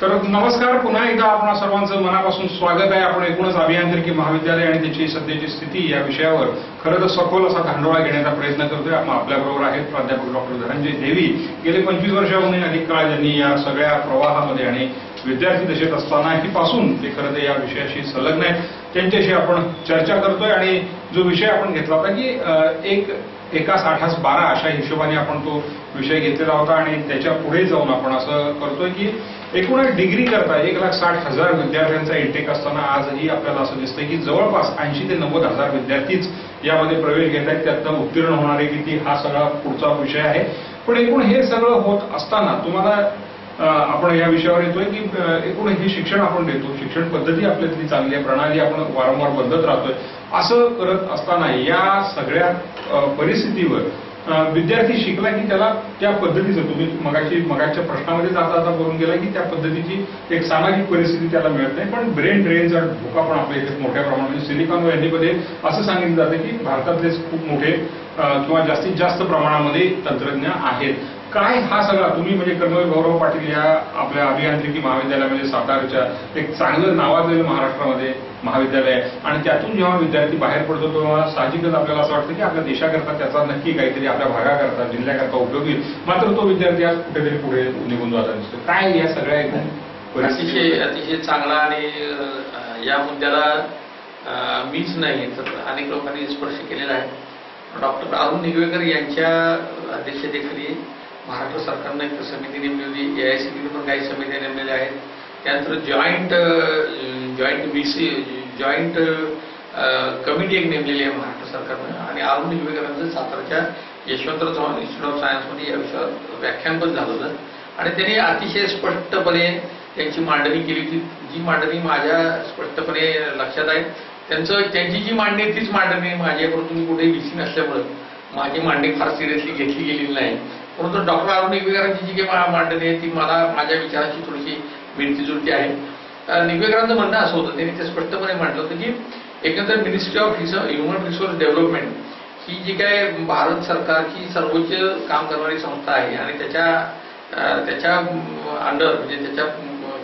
तर नमस्कार, पुन्हा एकदा आपण सर्वांचं मनापासून स्वागत आहे. आपण एकूणच अभियांत्रिकी महाविद्यालय आणि त्याची सध्याची स्थिती या विषयावर खरं तर सखोल असा धांडोळा घेण्याचा प्रयत्न करतोय. आपल्याबरोबर आहेत प्राध्यापक डॉक्टर धनंजय देवी. गेले 25 वर्षाहून अधिक काळ त्यांनी या सगळ्या प्रवाहामध्ये आणि विद्यार्थी दशेत असतानाही पासून ते खरं तर या विषयाशी संलग्न आहेत. त्यांच्याशी आपण चर्चा करतोय आणि जो विषय आपण घेतला होता की एका 60-12 अशा हिशोबाने आपण तो विषय घेतलेला होता आणि त्याच्या पुढे जाऊन आपण असं करतोय की एकूण डिग्री करता 1,60,000 विद्यार्थ्यांचा इंटेक असताना आजही आपल्याला असं दिसतंय की जवळपास 80 ते 90 हजार विद्यार्थीच यामध्ये प्रवेश घेत आहेत. त्यातनं उत्तीर्ण होणारे किती हा सगळा पुढचा विषय आहे. पण एकूण हे सगळं होत असताना तुम्हाला आपण या विषयावर येतोय की एकूण हे शिक्षण आपण देतो, शिक्षण पद्धती आपल्यातली चांगली आहे, प्रणाली आपण वारंवार बदलत राहतोय. असं करत असताना या सगळ्या परिस्थितीवर विद्यार्थी शिकला की त्याला त्या पद्धतीचं तुम्ही मगाच्या प्रश्नामध्ये जाता बोलून गेला की त्या पद्धतीची एक सामाजिक परिस्थिती त्याला मिळत नाही. पण ब्रेन ड्रेनचा धोका पण आपल्या इथे मोठ्या प्रमाणात सिलिकॉन व्हॅलीमध्ये असं सांगितलं जातं की भारतातलेच खूप मोठे किंवा जास्तीत जास्त प्रमाणामध्ये तंत्रज्ञ आहेत. काय हा सगळा तुम्ही म्हणजे कर्मवीर गौरव पाटील या आपल्या अभियांत्रिकी महाविद्यालयामध्ये सातारच्या एक चांगलं नावाजलेलं महाराष्ट्रामध्ये महाविद्यालय आहे आणि त्यातून जेव्हा विद्यार्थी बाहेर पडतो तेव्हा साहजिकच आपल्याला असं वाटतं की आपल्या देशाकरता त्याचा नक्की काहीतरी आपल्या भागाकरता जिल्ह्याकरता उपयोगी, मात्र तो विद्यार्थी आज कुठेतरी पुढे निघून जाता दिसतो. काय या सगळ्या एकूण अतिशय चांगला आणि या मुद्द्याला मीच नाही तर अनेक लोकांनी स्पर्श केलेला आहे. डॉक्टर अरुण निगवेकर यांच्या अध्यक्षतेखाली महाराष्ट्र सरकारनं एक समिती नेमली होती. AICTE पण काही समित्या नेमलेल्या आहेत. त्यानंतर जॉईंट कमिटी एक नेमलेली आहे महाराष्ट्र सरकारनं आणि अरुण निगवेकरांचं सातारच्या यशवंतराव चव्हाण इन्स्टिट्यूट ऑफ सायन्समध्ये या विषयावर व्याख्यान पण झालं होतं आणि त्यांनी अतिशय स्पष्टपणे त्यांची मांडणी केली होती. जी मांडणी माझ्या स्पष्टपणे लक्षात आहे. त्यांची जी मांडणी आहे तीच मांडणी माझ्याकडून तुम्ही कुठेही दिसली नसल्यामुळे माझी मांडणी फार सिरियसली घेतली गेलेली नाही. परंतु डॉक्टर अरुण निगवेकरांची जी काही मांडणी आहे ती मला माझ्या विचाराची थोडीशी मिळती जुळती आहे. निगवेकरांचं म्हणणं असं होतं, त्यांनी ते स्पष्टपणे म्हटलं होतं की एकंदर ministry of human resource development ही जी काय भारत सरकारची सर्वोच्च काम करणारी संस्था आहे आणि त्याच्या अंडर म्हणजे त्याच्या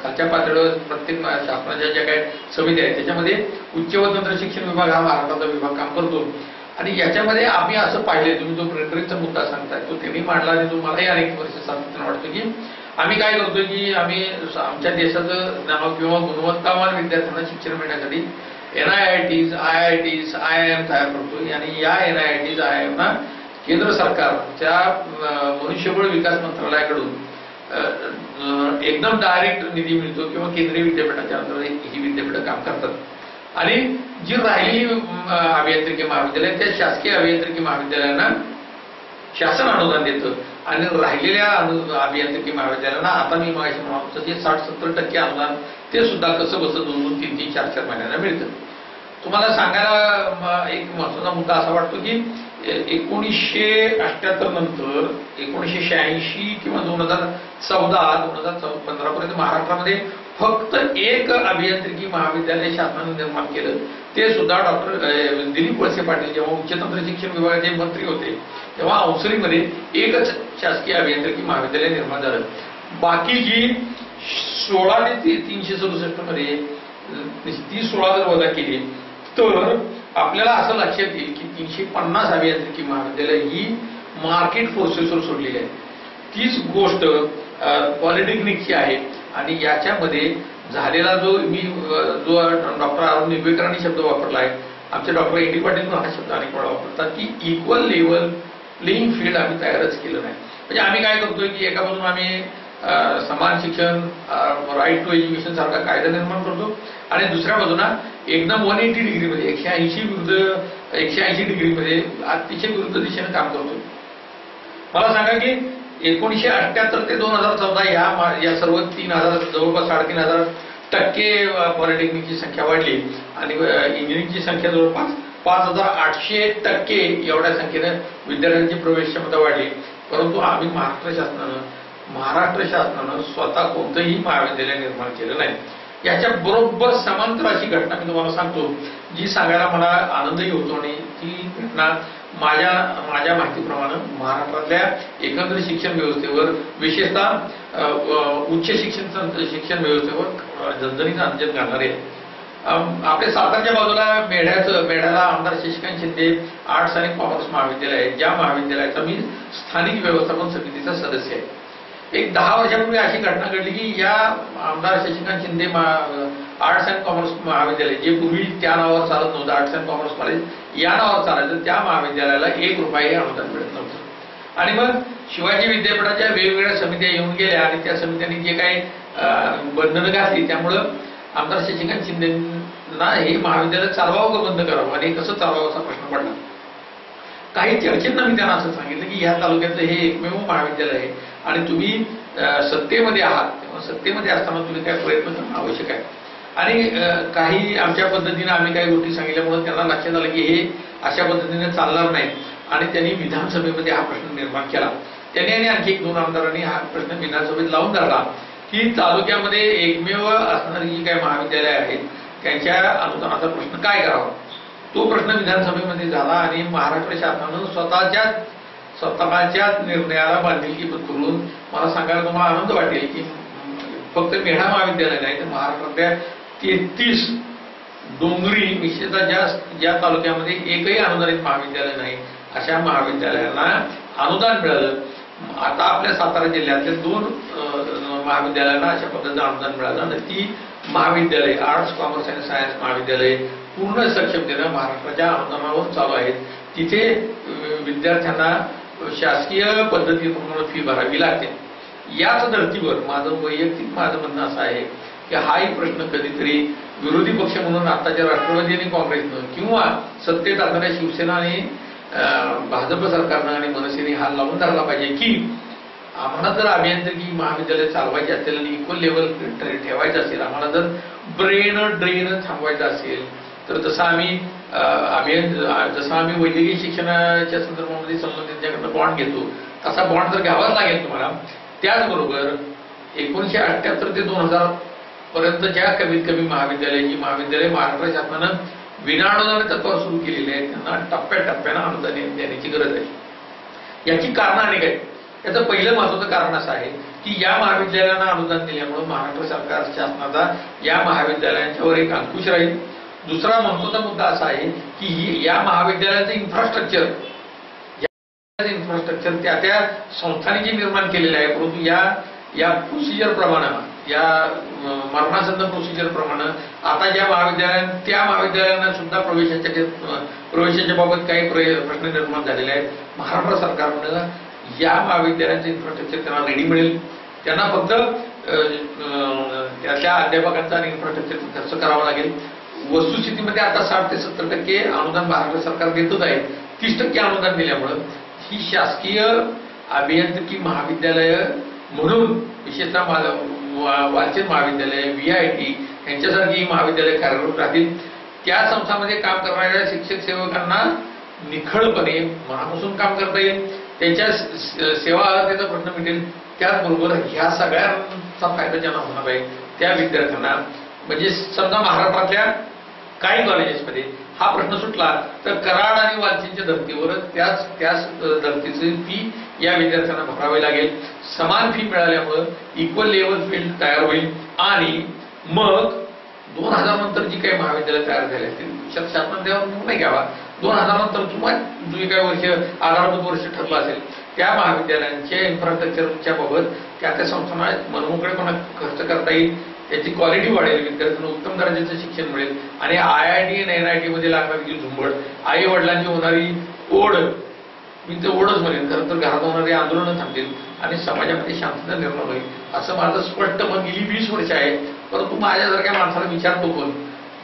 खालच्या पातळीवर प्रत्येक शासनाच्या ज्या काही समित्या आहेत त्याच्यामध्ये उच्च व तंत्र शिक्षण विभाग हा महाराष्ट्राचा विभाग काम करतो. आणि याच्यामध्ये आम्ही असं पाहिले, तुम्ही जो ब्रेन मुद्दा सांगताय तो त्यांनी मांडला आणि तो मलाही अनेक वर्ष सांगताना वाटतं की आम्ही काय करतोय की आम्ही आमच्या देशाचं नाव किंवा गुणवत्तावान विद्यार्थ्यांना शिक्षण मिळण्यासाठी NIITs, IITs, IIM तयार करतोय आणि या NIITs, IIM ना केंद्र सरकारच्या मनुष्यबळ विकास मंत्रालयाकडून एकदम डायरेक्ट निधी मिळतो किंवा केंद्रीय विद्यापीठाच्या अंतर्गत ही विद्यापीठं काम करतात. आणि जी राहिलेली अभियांत्रिकी महाविद्यालय त्या शासकीय अभियांत्रिकी महाविद्यालयांना शासन अनुदान देतं आणि राहिलेल्या अभियांत्रिकी महाविद्यालयांना आता मी मागाशी म्हणालो जे 60-70% अनुदान ते सुद्धा कसं बसं 2-2, 3-3, 4-4 महिन्यांना मिळतं. तुम्हाला सांगायला एक महत्वाचा मुद्दा असा वाटतो की 1978 नंतर 1986 किंवा 2014-2015 पर्यंत महाराष्ट्रामध्ये फक्त एक अभियांत्रिकी महाविद्यालय शासनाने निर्माण केलं. ते सुद्धा डॉक्टर दिलीप वळसे पाटील जेव्हा उच्च तंत्र शिक्षण विभागाचे मंत्री होते तेव्हा औसरीमध्ये एकच शासकीय अभियांत्रिकी महाविद्यालय निर्माण झालं. बाकी जी 16 ते 367 मध्ये ती 16 जर वजा केली तर आपल्याला असं लक्षात येईल की 350 अभियांत्रिकी महाविद्यालय ही मार्केट फोर्सेसवर सोडलेली आहे. तीच गोष्ट पॉलिटेक्निकची आहे आणि याच्यामध्ये झालेला जो डॉक्टर अरुण निगवेकरांनी शब्द वापरला आहे, आमचे डॉक्टर A.D. पाटील हा शब्द अनेक वेळा वापरतात की इक्वल लेवल प्लेइंग फील्ड आम्ही तयारच केलं नाही. म्हणजे आम्ही काय करतोय की एका बाजून आम्ही समान शिक्षण राईट टू एज्युकेशन सारखा कायदा निर्माण करतो आणि दुसऱ्या बाजूला एकदम 180 डिग्रीमध्ये 180 डिग्रीमध्ये अतिशय विरुद्ध दिशेने काम करतो. मला सांगा की 1978 ते 2014 या सर्व 3,000 जवळपास 3,500% पॉलिटेक्निकची संख्या वाढली आणि इंजिनिअरिंगची संख्या जवळपास 5,800% एवढ्या संख्येने विद्यार्थ्यांची प्रवेश क्षमता वाढली. परंतु आम्ही महाराष्ट्र शासनानं स्वतः कोणतंही महाविद्यालय निर्माण केलं नाही. याच्या बरोबर समांतर अशी घटना मी तुम्हाला सांगतो जी सांगायला मला आनंदही होतो आणि ती घटना माझ्या माहितीप्रमाणे महाराष्ट्रातल्या एकंदरीत शिक्षण व्यवस्थेवर, विशेषतः उच्च शिक्षण व्यवस्थेवर झणझणीत अंजन घालणारे आहेत. आपल्या सातारच्या बाजूला मेढ्याला आमदार शशिकांत शिंदे आर्ट्स आणि कॉमर्स महाविद्यालय आहे, ज्या महाविद्यालयाचा मी स्थानिक व्यवस्थापन समितीचा सदस्य आहे. एक 10 वर्षापूर्वी अशी घटना घडली की या आमदार Shashikant Shinde arts and commerce महाविद्यालय, जे पूर्वी त्या नावावर चालत नव्हतं, आर्ट्स अँड कॉमर्स कॉलेज या नावावर चालायचं, त्या महाविद्यालयाला 1 रुपयाही अनुदान मिळत नव्हतं. आणि मग शिवाजी विद्यापीठाच्या वेगवेगळ्या समित्या येऊन गेल्या आणि त्या समित्यांनी जे काही बंधनं घातली, त्यामुळं आमदार शशिकांत शिंदेना हे महाविद्यालय चालवावं का बंद करावं आणि कसं चालवावं असा प्रश्न पडला. काही चर्चेंना मी त्यांना असं सांगितलं की ह्या तालुक्यातलं हे एकमेव महाविद्यालय आहे आणि तुम्ही सत्तेमध्ये आहात, तेव्हा सत्तेमध्ये असताना तुम्ही काय प्रयत्न करणं आवश्यक आहे. आणि काही आमच्या पद्धतीने आम्ही काही गोष्टी सांगितल्यामुळे त्यांना लक्षात आलं की हे अशा पद्धतीने चालणार नाही आणि त्यांनी विधानसभेमध्ये हा प्रश्न निर्माण केला. त्यांनी आणि आणखी 1-2 आमदारांनी हा प्रश्न विधानसभेत लावून धरला की तालुक्यामध्ये एकमेव असणारी जी काही महाविद्यालय आहेत त्यांच्या अनुदानाचा प्रश्न काय करावा. तो प्रश्न विधानसभेमध्ये झाला आणि महाराष्ट्र शासनानं स्वतःच्या निर्णयाला बांधिलकी करून मला सांगायला तुम्हाला आनंद वाटेल की फक्त मेढा महाविद्यालय नाही तर महाराष्ट्रातल्या 33 डोंगरी विशेषतः ज्या तालुक्यामध्ये एकही अनुदानित महाविद्यालय नाही अशा महाविद्यालयांना अनुदान मिळालं. आता आपल्या सातारा जिल्ह्यातल्या 2 महाविद्यालयांना अशा पद्धतीचं अनुदान मिळालं आणि ती महाविद्यालय आर्ट्स कॉमर्स आणि सायन्स महाविद्यालय पूर्ण सक्षमतेनं महाराष्ट्राच्या अनुदानावर चालू आहेत. तिथे विद्यार्थ्यांना शासकीय पद्धतीप्रमाणे फी भरावी लागते. याच धर्तीवर माझं म्हणणं असं आहे की हाही प्रश्न कधीतरी विरोधी पक्ष म्हणून आताच्या राष्ट्रवादी आणि काँग्रेसनं किंवा सत्तेत असणाऱ्या शिवसेना आणि भाजप सरकारनं आणि मनसेने हा लावून धरला पाहिजे की आम्हाला जर अभियांत्रिकी महाविद्यालय चालवायचे असेल आणि इक्वल लेवल ठेवायचं असेल, आम्हाला जर ड्रेन थांबवायचं असेल तर जसं आम्ही वैद्यकीय शिक्षणाच्या संदर्भामध्ये संबंधित ज्याकडनं बॉन्ड घेतो तसा बॉन्ड तर घ्यावाच लागेल तुम्हाला. त्याचबरोबर 1978 ते 2000 पर्यंतच्या कमीत कमी महाविद्यालय महाराष्ट्र शासनानं विनाअनुदान तत्वावर सुरू केलेले आहेत, त्यांना टप्प्याटप्प्यानं अनुदान देण्याची गरज आहे. याची कारणं अनेक आहेत. याचं पहिलं महत्त्वाचं कारण असं आहे की या महाविद्यालयांना अनुदान दिल्यामुळे महाराष्ट्र सरकार शासनाचा या महाविद्यालयांच्यावर एक अंकुश राहील. दुसरा महत्त्वाचा मुद्दा असा आहे की या महाविद्यालयाचं इन्फ्रास्ट्रक्चर त्या संस्थांनी जे निर्माण केलेलं आहे, परंतु या प्रोसिजर प्रमाणे, या मरणासन्न प्रोसिजर प्रमाणे आता ज्या त्या महाविद्यालयांना सुद्धा प्रवेशाच्या बाबत काही प्रश्न निर्माण झालेले आहेत. महाराष्ट्र सरकारनं या महाविद्यालयांचं इन्फ्रास्ट्रक्चर त्यांना रेडी मिळेल. त्यांना फक्त त्याच्या अध्यापकांचा आणि इन्फ्रास्ट्रक्चर खर्च करावा लागेल. वस्तुस्थितीमध्ये आता 60 ते 70% अनुदान महाराष्ट्र सरकार देतच आहे. 30% अनुदान दिल्यामुळं ही शासकीय अभियांत्रिकी महाविद्यालय म्हणून विशेषतः वालचंद महाविद्यालय, VIT यांच्यासारखी महाविद्यालय कार्यरत राहतील. त्या संस्थांमध्ये काम करणाऱ्या शिक्षक सेवकांना निखळपणे मनापासून काम करता येईल, त्यांच्या सेवा अर्हतेचा प्रश्न मिळेल. त्याचबरोबर ह्या सगळ्यांचा फायदा ज्यांना होणार आहे त्या विद्यार्थ्यांना, म्हणजे समजा महाराष्ट्रातल्या काही कॉलेजेसमध्ये हा प्रश्न सुटला तर कराड आणि वालचंदच्या धर्तीवर त्याच धर्तीची फी या विद्यार्थ्यांना भरावी लागेल. समान फी मिळाल्यामुळं इक्वल लेवल फील्ड तयार होईल आणि मग 2000 नंतर जी काही महाविद्यालय तयार झाले असतील शासनाने त्यावर निर्णय घ्यावा. 2000 नंतर किंवा जे काही आधारभूत वर्ष ठरलं असेल त्या महाविद्यालयांच्या इन्फ्रास्ट्रक्चरच्या बाबत त्या संस्थांना मनमोकळेपणा खर्च करता येईल. त्याची क्वालिटी वाढेल, विद्यार्थ्यांना उत्तम दर्जाचं शिक्षण मिळेल आणि IIT आणि NIT मध्ये लागणारी झुंबड, आई वडिलांची होणारी ओढ, मी ते ओढच म्हणेन, खरं तर घरात होणारी आंदोलनं थांबतील आणि समाजामध्ये शांतता निर्माण होईल असं माझं स्पष्ट मत गेली 20 वर्ष आहे. परंतु माझ्यासारख्या माणसाला विचारतो कोण?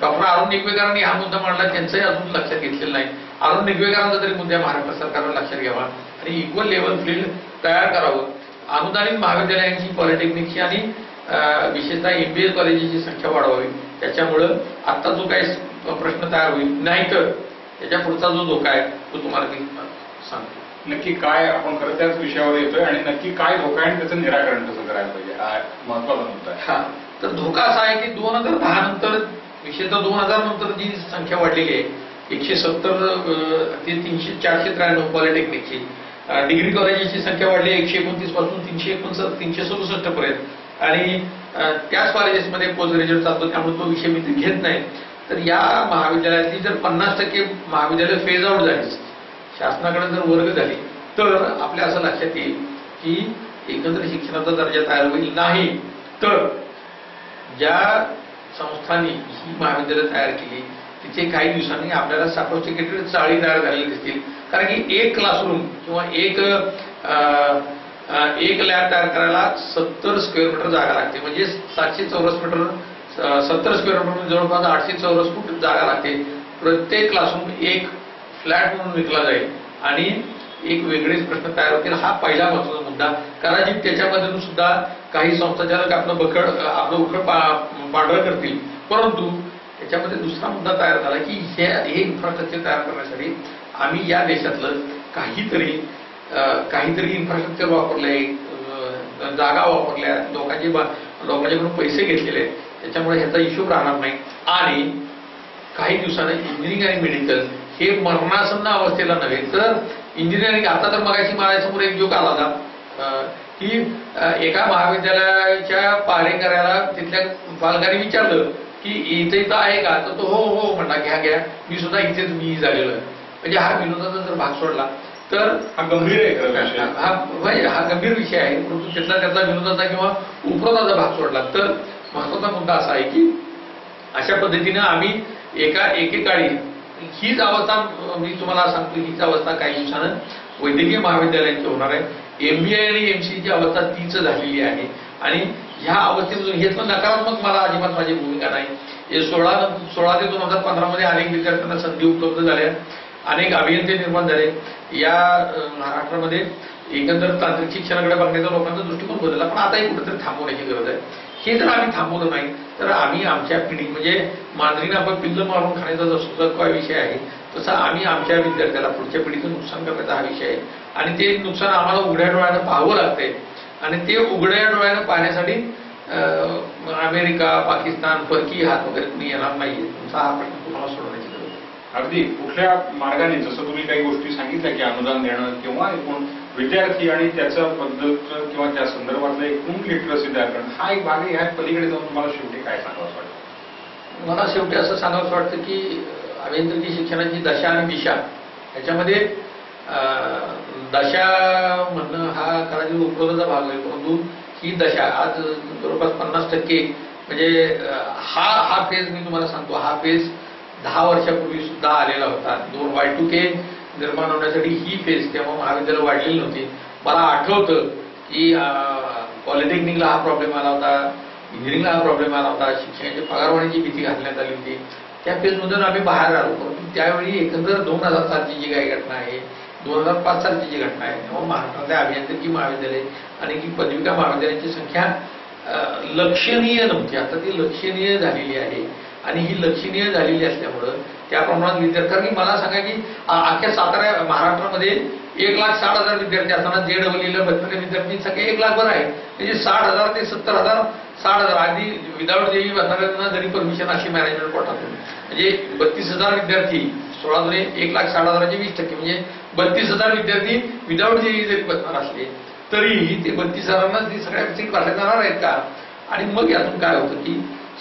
डॉक्टर अरुण निगवेकरांनी हा मुद्दा मांडला, त्यांचंही अजून लक्षात घेतलेलं नाही. अरुण निगवेकरांचा तरी मुद्दा महाराष्ट्र सरकारनं लक्षात घ्यावा आणि इक्वल लेवल फील्ड तयार करावं. अनुदानित महाविद्यालयांची, पॉलिटेक्निकची आणि विशेषतः MBA कॉलेजेसची संख्या वाढवावी. त्याच्यामुळं आता जो काही प्रश्न तयार होईल नाही तर त्याच्या पुढचा जो धोका आहे तो तुम्हाला मी सांगतो. नक्की काय आपण खरं त्याच विषयावर येतोय आणि नक्की काय धोका आहे आणि त्याचं निराकरण कसं करायला पाहिजे हा महत्वाचा मुद्दा आहे. हा तर धोका असा आहे की 2010 नंतर, विशेषतः 2000 नंतर जी संख्या वाढलेली आहे 170 ते 493 पॉलिटेक्निकची. डिग्री कॉलेजेसची संख्या वाढली 129 पासून 367 पर्यंत. आणि त्याच कॉलेजेसमध्ये पोस्ट ग्रॅज्युएट चालतो, त्यामुळे तो विषय मी घेत नाही. तर या महाविद्यालयातली जर 50% महाविद्यालय फेज आउट झाली, शासनाकडे जर वर्ग झाली, तर आपल्या असं लक्षात येईल की एकंदर शिक्षणाचा दर्जा तयार होईल. नाही तर ज्या संस्थांनी ही महाविद्यालय तयार केली तिथे काही दिवसांनी आपल्याला साठवचे चाळी तयार झालेली दिसतील. कारण की एक क्लासरूम किंवा एक लॅब तयार करायला 70 स्क्वेअर मीटर जागा लागते. म्हणजे 700 चौरस मीटर, 70 स्क्वेअर मीटर जवळपास 800 चौरस फूट जागा लागते. प्रत्येक क्लासरूम एक फ्लॅट म्हणून विकला जाईल आणि एक वेगळेच प्रश्न तयार होतील. हा पहिला महत्त्वाचा मुद्दा. कदाचित त्याच्यामधून सुद्धा काही संस्थाचालक आपलं उखळ पांढरं करतील, परंतु त्याच्यामध्ये दुसरा मुद्दा तयार झाला की हे इन्फ्रास्ट्रक्चर तयार करण्यासाठी आम्ही या देशातलं काहीतरी इन्फ्रास्ट्रक्चर वापरलंय, जागा वापरल्या, लोकांच्याकडून पैसे घेतलेले आहेत, त्याच्यामुळे ह्याचा हिशोब राहणार नाही. आणि काही दिवसांनी इंजिनिअरिंग आणि मेडिकल हे मरणासन्न अवस्थेला नव्हे तर इंजिनिअरिंग. आता तर मगाशी माझ्यासमोर एक जोक आला होता की एका महाविद्यालयाच्या पारेकऱ्याला तिथल्या पालकांनी विचारलं की इथं आहे का, तर तो हो म्हणला, घ्या मी सुद्धा इथेच मी झालेलो आहे. म्हणजे हा विनोदाचा जर भाग सोडला तर हा गंभीर आहे, हा गंभीर विषय आहे. परंतु त्यातला विनोदाचा किंवा उपरोधाचा भाग सोडला तर महत्वाचा मुद्दा असा आहे की अशा पद्धतीनं आम्ही एकेकाळी हीच अवस्था, मी तुम्हाला सांगतो, हीच अवस्था काही दिवसानं वैद्यकीय महाविद्यालयांची होणार आहे. MBA आणि MCAची अवस्था तीच झालेली आहे. आणि ह्या अवस्थेतून हे पण नकारात्मक मला अजिबात माझी भूमिका नाही. 16 ते 2015 मध्ये अनेक विद्यार्थ्यांना संधी उपलब्ध झाल्या, अनेक अभियंते निर्माण झाले. या महाराष्ट्रामध्ये एकंदर तांत्रिक शिक्षणाकडे बघण्याचा लोकांचा दृष्टिकोन बदलला. पण आताही कुठेतरी थांबवण्याची गरज आहे. हे जर आम्ही थांबवलं नाही तर आम्ही आमच्या पिढी, म्हणजे मांजरीनं आपण पिल्लं मारून खाण्याचा जसा काय विषय आहे तसा आम्ही आमच्या विद्यार्थ्याला पुढच्या पिढीचं नुकसान करण्याचा हा विषय आहे. आणि ते नुकसान आम्हाला उघड्या डोळ्यानं पाहावं लागतंय. आणि ते उघड्या डोळ्यानं पाहण्यासाठी अमेरिका, पाकिस्तान, परकी हात वगैरे कुणी येणार नाहीये. तुमचा हा प्रश्न तुम्हाला सोडवण्याची गरज आहे. अगदी कुठल्या मार्गाने, जसं तुम्ही काही गोष्टी सांगितल्या की अनुदान देणं किंवा एकूण विद्यार्थी आणि त्याचा पद्धत किंवा त्या संदर्भातलं एकूण लिटरसी तयार करणं, हा एक भाग आहे. ह्या पलीकडे जाऊन तुम्हाला शेवटी काय सांगावं वाटतं? मला शेवटी असं सांगावं वाटतं की अभियांत्रिकी शिक्षणाची दशा आणि दिशा, याच्यामध्ये दशा म्हणणं हा कदाचित उपरोधाचा भाग आहे. परंतु ही दशा आज जवळपास 50% म्हणजे हा फेज मी तुम्हाला सांगतो, हा फेज 10 वर्षापूर्वी सुद्धा आलेला होता. Y2K निर्माण होण्यासाठी ही फेज तेव्हा महाविद्यालय वाढलेली नव्हती. मला आठवतं की पॉलिटेक्निकला हा प्रॉब्लेम आला होता, इंजिनिअरिंगला हा प्रॉब्लेम आला होता, शिक्षणाची पगारवाढीची भीती घालण्यात आली होती. त्या फेजमधून आम्ही बाहेर आलो. परंतु त्यावेळी एकंदर 2000 सालची जी काही घटना आहे, 2005 सालची जी घटना आहे, तेव्हा महाराष्ट्रातल्या अभियांत्रिकी महाविद्यालय आणि की पदविका महाविद्यालयांची संख्या लक्षणीय नव्हती. आता ती लक्षणीय झालेली आहे. आणि ही लक्षणीय झालेली असल्यामुळं त्या प्रमाणात विद्यार्थी, कारण की मला सांगा की अख्ख्या सातारा महाराष्ट्रामध्ये 1,60,000 विद्यार्थी असताना JEEला बसणारे विद्यार्थी संख्या 1,00,000 आहे. म्हणजे 60,000 ते 70,000, 60,000 आधी विदाऊट JEE बसणाऱ्यांना जरी परमिशन अशी मॅनेजमेंट कोर्टातून, म्हणजे 32,000 विद्यार्थी 16 जुने 1,60,000चे 20% म्हणजे 32,000 विद्यार्थी विदाऊट JEE जरी बसणार असले तरीही ते 32,000 ती सगळ्या सीट भरल्या जाणार आहेत का? आणि मग यातून काय होतं की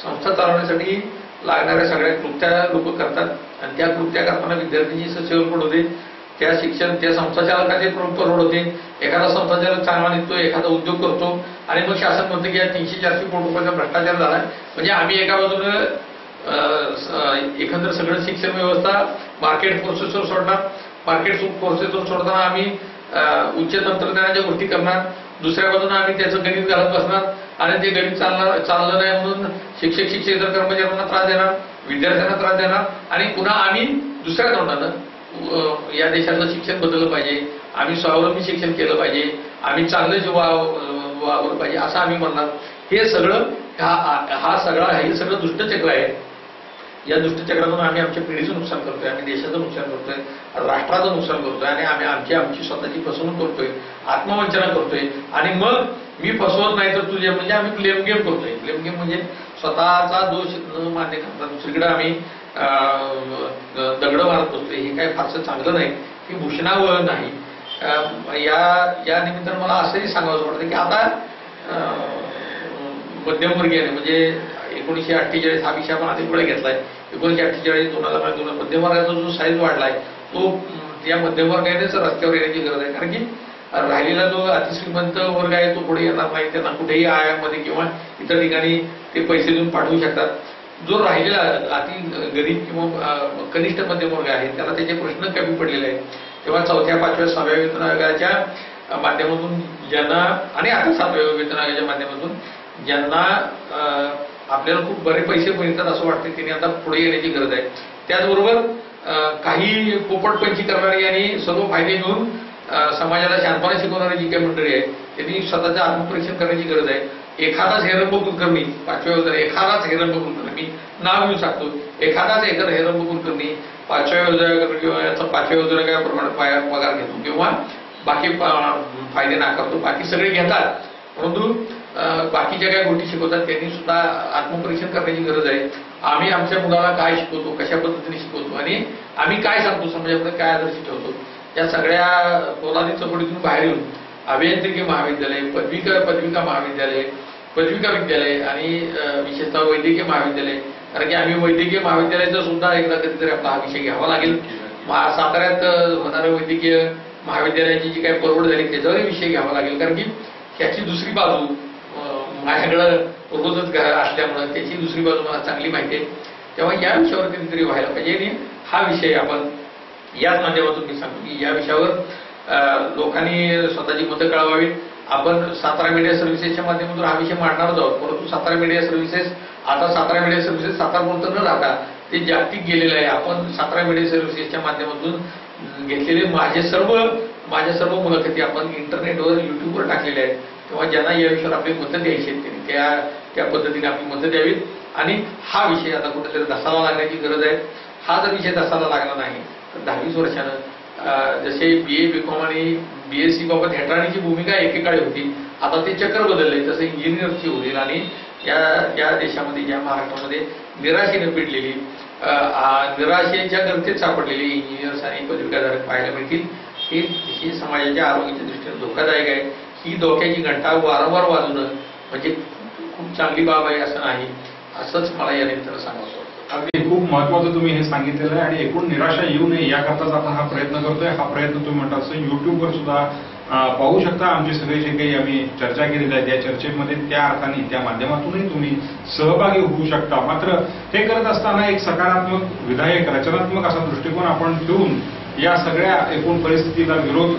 संस्था चालवण्यासाठी लागणाऱ्या सगळ्या कृत्या लोक करतात आणि त्या कृत्या करताना विद्यार्थ्यांची ससेवल होते, त्या संस्थाचालकाचे परवड होते. एखादा संस्थाचालक चांगला निघतो, एखादा उद्योग करतो आणि मग शासन म्हणतं की या 300-400 कोटी रुपयाचा भ्रष्टाचार झाला. म्हणजे आम्ही एका बाजूनं एकंदर सगळं शिक्षण व्यवस्था मार्केट फोर्सेसवर सोडणार, मार्केट फोर्सेसवर सोडताना आम्ही उच्च तंत्रज्ञानाच्या गोष्टी करणार, दुसऱ्या बाजूने आम्ही त्याचं गणित घालत बसणार आणि ते गणित चाललं नाही म्हणून शिक्षक इतर कर्मचाऱ्यांना त्रास देणार, विद्यार्थ्यांना त्रास देणार. आणि पुन्हा आम्ही दुसऱ्या तोंडानं या देशातलं शिक्षण बदललं पाहिजे, आम्ही स्वावलंबी शिक्षण केलं पाहिजे, आम्ही चांगलं वावरलं पाहिजे असं आम्ही म्हणणार. हे सगळं हे सगळं दुष्टचक्र आहे. या दुष्टचक्रातून आम्ही आमच्या पिढीचं नुकसान करतोय, आम्ही देशाचं नुकसान करतोय, राष्ट्राचं नुकसान करतोय आणि आम्ही आमची स्वतःची फसवणूक करतोय, आत्मवंचना करतोय. आणि मग मी फसवत नाही तर तुझे, म्हणजे आम्ही ब्लेम गेम करतोय. ब्लेम गेम म्हणजे स्वतःचा दोष न मान्य करता दुसरीकडे आम्ही दगड मारत बसतोय हे काय फारसं चांगलं नाही, ही भूषणावळ नाही. या निमित्तानं मला असंही सांगावं वाटतं की आता मध्यमवर्गीय म्हणजे 1948 हा विषय आपण आधी पुढे घेतलाय. 1948 2002 मध्यमवर्गाचा जो साईज वाढलाय तो या मध्यमवर्गानेच रस्त्यावर येण्याची गरज आहे. कारण की राहिलेला जो अतिश्रीमंत वर्ग आहे तो पुढे येणार नाही. त्यांना कुठेही आयामध्ये किंवा इतर ठिकाणी ते पैसे देऊन पाठवू शकतात. जो राहिलेला अति गरीब किंवा कनिष्ठ मध्यम वर्ग आहे त्याला त्याचे प्रश्न कमी पडलेले आहेत. तेव्हा 4थ्या 5व्या 6व्या वेतन आयोगाच्या माध्यमातून ज्यांना आणि आता 7व्या वेतन आयोगाच्या माध्यमातून ज्यांना आपल्याला खूप बरे पैसे मिळतात असं वाटतं त्यांनी आता पुढे येण्याची गरज आहे. त्याचबरोबर काही पोपटपंची करणारी आणि सर्व फायदे घेऊन समाजाला शांतपणे शिकवणारी जी काही मंडळी आहे त्यांनी स्वतःचं आत्मपरीक्षण करण्याची गरज आहे. एखादाच हेरंब कुलकर्णी 5व्या योजना एखादाच हेरंब कुलकर्णी मी नाव घेऊ शकतो. एखादाच हेरंब कुलकर्णी 5व्या योजना 5व्या योजनेप्रमाणे पगार घेतो किंवा बाकी फायदे नाकारतो. बाकी सगळे घेतात परंतु बाकीच्या काही गोष्टी शिकवतात त्यांनी सुद्धा आत्मपरीक्षण करण्याची गरज आहे. आम्ही आमच्या मुलाला काय शिकवतो, कशा पद्धतीने शिकवतो आणि आम्ही काय सांगतो, समाजामध्ये काय आदर्श ठेवतो, या सगळ्या पोलादी चौकटीतून बाहेर येऊन अभियांत्रिकी महाविद्यालय, पदविका महाविद्यालय, पदविका विद्यालय आणि विशेषतः वैद्यकीय महाविद्यालय. कारण की आम्ही वैद्यकीय महाविद्यालयाचा सुद्धा एकदा कधीतरी आपला हा विषय घ्यावा लागेल. साताऱ्यात होणाऱ्या वैद्यकीय महाविद्यालयाची जी काही परवड झाली त्याच्यावरही विषय घ्यावा लागेल. कारण की त्याची दुसरी बाजू माझ्याकडं रोजच असल्यामुळे त्याची दुसरी बाजू मला चांगली माहिती आहे. तेव्हा या विषयावर कधीतरी व्हायला पाहिजे आणि हा विषय आपण याच माध्यमातून मी सांगतो की या विषयावर लोकांनी स्वतःची मतं कळवावीत. आपण सातारा मीडिया सर्व्हिसेसच्या माध्यमातून हा विषय मांडणारच आहोत. परंतु सातारा मीडिया सर्व्हिसेस आता सातारा मीडिया सर्व्हिसेस सातारापुरतं न राहता ते जागतिक गेलेलं आहे. आपण सातारा मीडिया सर्व्हिसेसच्या माध्यमातून घेतलेले माझ्या सर्व मुलाखती आपण इंटरनेटवर युट्यूबवर टाकलेल्या आहेत. तेव्हा ज्यांना या विषयावर आपली मतं द्यायची आहेत त्यांनी त्या पद्धतीने आपली मतं द्यावीत. आणि हा विषय आता कुठेतरी धसाला लागण्याची गरज आहे. हा जर विषय धसाला लागला नाही तर 10-20 वर्षानं जसे BA BCom आणि BSc बाबत हेटाळणीची भूमिका एकेकाळी होती आता ते चक्र बदलले. तसं इंजिनियरची होईल आणि या देशामध्ये या महाराष्ट्रामध्ये निराशेने पिडलेली निराशेच्या गर्तेत सापडलेली इंजिनियर्स आणि पदविकाधारक पाहायला मिळतील. ही समाजाच्या आरोग्याच्या दृष्टीने धोकादायक आहे. ही धोक्याची घंटा वारंवार वाजवणं म्हणजे खूप चांगली बाब आहे असं नाही. असंच मला या निमित्तानं सांगावं वाटतं. अगदी खूप महत्वाचं तुम्ही हे सांगितलेलं आहे आणि एकूण निराशा येऊ नये याकरताच आपण हा प्रयत्न करतोय. हा प्रयत्न तुम्ही म्हणता तसं युट्यूबवर सुद्धा पाहू शकता. आमचे सगळे जे काही आम्ही चर्चा केलेली आहे त्या चर्चेमध्ये त्या अर्थाने त्या माध्यमातूनही तुम्ही सहभागी होऊ शकता. मात्र हे करत असताना एक सकारात्मक विधायक रचनात्मक असा दृष्टिकोन आपण ठेवून या सगळ्या एकूण परिस्थितीला विरोध